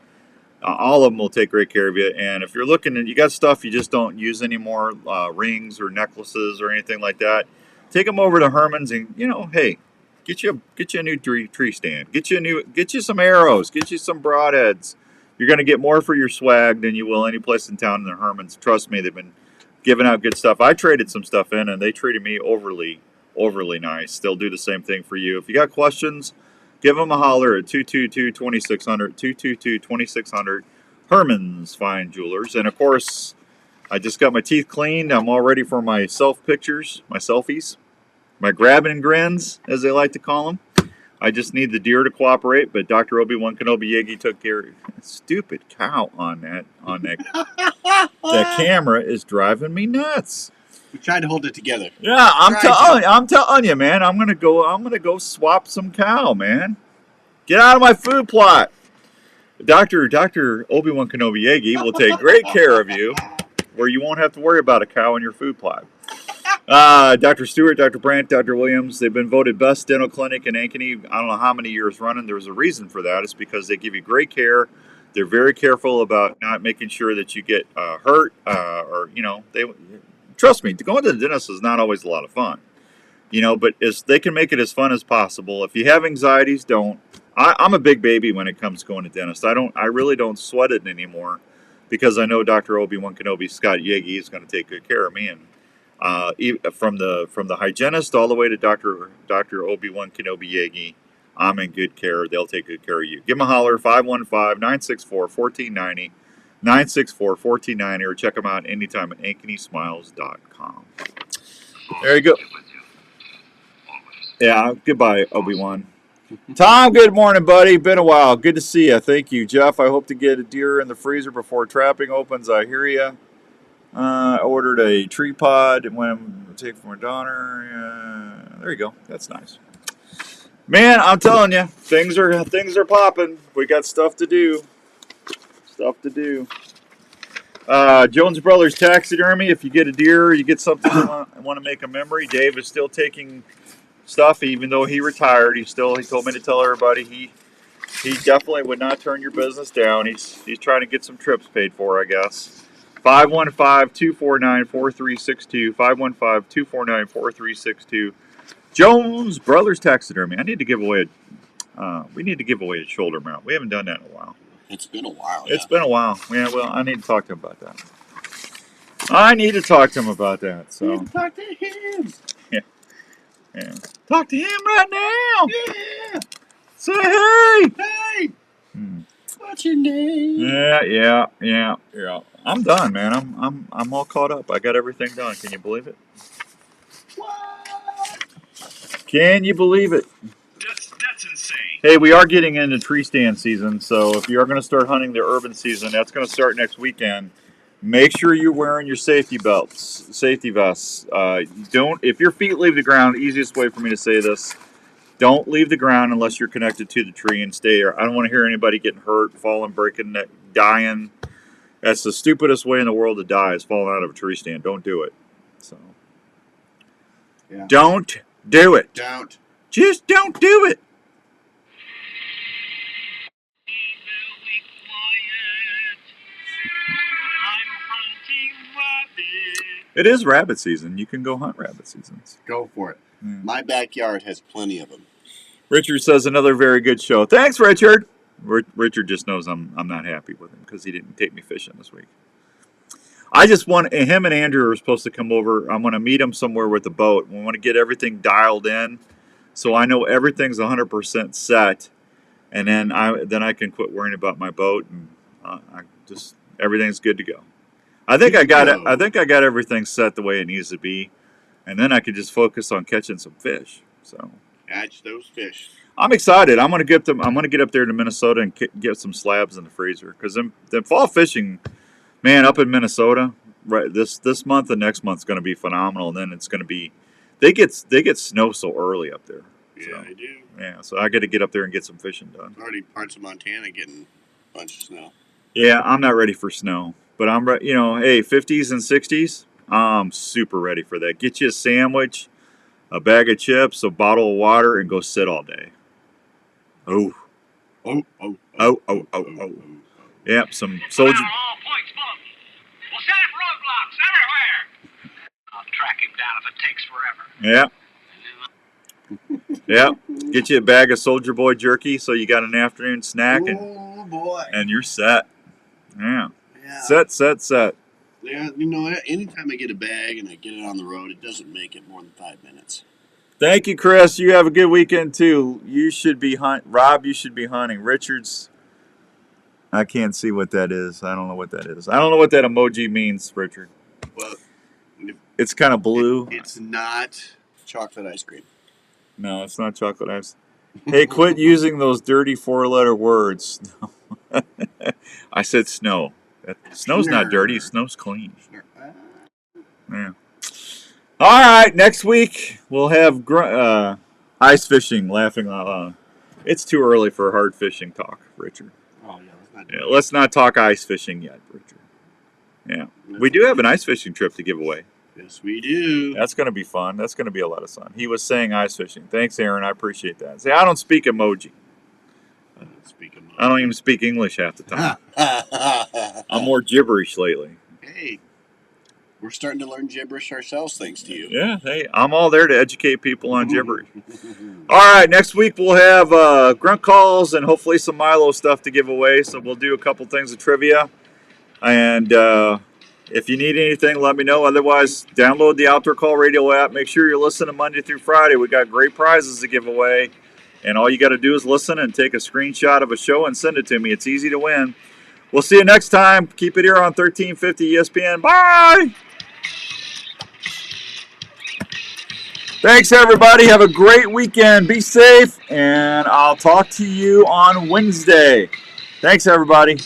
All of them will take great care of you. And if you're looking and you got stuff you just don't use anymore, rings or necklaces or anything like that, take them over to Herman's and, hey, get you a new tree stand. Get you some arrows. Get you some broadheads. You're going to get more for your swag than you will any place in town than Herman's. Trust me, they've been giving out good stuff. I traded some stuff in and they treated me overly nice. They'll do the same thing for you. If you got questions, give them a holler at 222-2600, 222-2600, Herman's Fine Jewelers. And, of course, I just got my teeth cleaned. I'm all ready for my selfies, my grabbing and grins, as they like to call them. I just need the deer to cooperate, but Dr. Obi-Wan Kenobi Yagi took care of stupid cow on that. That camera is driving me nuts. We tried to hold it together. Yeah, I'm telling you, man. I'm gonna go swap some cow, man. Get out of my food plot. Dr. Obi-Wan Kenobi Yagi will take great care of you, where you won't have to worry about a cow in your food plot. Dr. Stewart, Dr. Brandt, Dr. Williams, they've been voted best dental clinic in Ankeny. I don't know how many years running. There's a reason for that. It's because they give you great care. They're very careful about not making sure that you get hurt or they. Trust me, going to the dentist is not always a lot of fun, but they can make it as fun as possible. If you have anxieties, don't. I'm a big baby when it comes to going to dentist. I really don't sweat it anymore because I know Dr. Obi-Wan Kenobi Scott Yagi is going to take good care of me. And from the hygienist all the way to Dr. Obi-Wan Kenobi Yagi, I'm in good care. They'll take good care of you. Give them a holler, 515-964-1490. 964-1490, or check them out anytime at ankenysmiles.com. There you go. Yeah, goodbye, Obi-Wan. Tom, good morning, buddy. Been a while. Good to see you. Thank you, Jeff. I hope to get a deer in the freezer before trapping opens. I hear you. I ordered a tree pod and went to take for my daughter. There you go. That's nice. Man, I'm telling you, things are popping. We got stuff to do. Jones Brothers Taxidermy. If you get a deer, you get something you want to make a memory. Dave is still taking stuff, even though he retired. He told me to tell everybody he definitely would not turn your business down. He's trying to get some trips paid for, I guess. 515-249-4362. 515-249-4362. Jones Brothers Taxidermy. We need to give away a shoulder mount. We haven't done that in a while. It's been a while. It's been a while. Yeah, well, I need to talk to him about that. So. You need to talk to him. Yeah. Talk to him right now. Yeah. Say hey. Hey. What's your name? Yeah. I'm done, man. I'm all caught up. I got everything done. Can you believe it? What? Can you believe it? That's insane. Hey, we are getting into tree stand season, so if you are going to start hunting the urban season, that's going to start next weekend. Make sure you're wearing your safety vests. If your feet leave the ground, easiest way for me to say this, don't leave the ground unless you're connected to the tree and stay there. I don't want to hear anybody getting hurt, falling, breaking, dying. That's the stupidest way in the world to die, is falling out of a tree stand. Don't do it. So, yeah. Don't do it. Just don't do it. It is rabbit season. You can go hunt rabbit seasons. Go for it. My backyard has plenty of them. Richard says another very good show. Thanks, Richard. Richard just knows I'm not happy with him because he didn't take me fishing this week. I just want him and Andrew are supposed to come over. I'm going to meet them somewhere with the boat. We want to get everything dialed in, so I know everything's 100% set, and then I can quit worrying about my boat, and I just everything's good to go. I think I got it. I think I got everything set the way it needs to be, and then I could just focus on catching some fish. So catch those fish. I'm excited. I'm going to get them. I'm going to get up there to Minnesota and get some slabs in the freezer because the fall fishing. Man, up in Minnesota, right? This month and next month's going to be phenomenal. And then it's going to be, they get snow so early up there. Yeah, so, they do. Yeah, so I got to get up there and get some fishing done. Already parts of Montana getting a bunch of snow. Yeah, I'm not ready for snow, but I'm ready. You know, hey, 50s and 60s, I'm super ready for that. Get you a sandwich, a bag of chips, a bottle of water, and go sit all day. Oh, oh, oh, oh, oh, oh, oh. Yep, some soldier. We'll set up roadblocks everywhere. I'll track him down if it takes forever. Yeah. Get you a bag of Soldier Boy jerky so you got an afternoon snack and you're set. Yeah. Set. Yeah, you know, anytime I get a bag and I get it on the road, it doesn't make it more than 5 minutes. Thank you, Chris. You have a good weekend too. You should be Rob, you should be hunting. Richards, I can't see what that is. I don't know what that is. I don't know what that emoji means, Richard. Well, it's kind of blue. It's not chocolate ice cream. No, it's not chocolate ice. Hey, quit using those dirty 4-letter words. I said snow. Snow's not dirty. Snow's clean. Yeah. All right. Next week we'll have ice fishing. Laughing out loud. It's too early for hard fishing talk, Richard. Oh yeah. Let's not talk ice fishing yet, Richard. Yeah. We do have an ice fishing trip to give away. Yes, we do. That's going to be fun. That's going to be a lot of fun. He was saying ice fishing. Thanks, Aaron. I appreciate that. See, I don't speak emoji. I don't even speak English half the time. I'm more gibberish lately. Hey, we're starting to learn gibberish ourselves thanks to you. Yeah, hey, I'm all there to educate people on gibberish. All right, next week we'll have grunt calls and hopefully some Milo stuff to give away. So we'll do a couple things of trivia. And if you need anything, let me know. Otherwise, download the Outdoor Call Radio app. Make sure you're listening Monday through Friday. We got great prizes to give away. And all you got to do is listen and take a screenshot of a show and send it to me. It's easy to win. We'll see you next time. Keep it here on 1350 ESPN. Bye! Thanks, everybody. Have a great weekend. Be safe, and I'll talk to you on Wednesday. Thanks, everybody.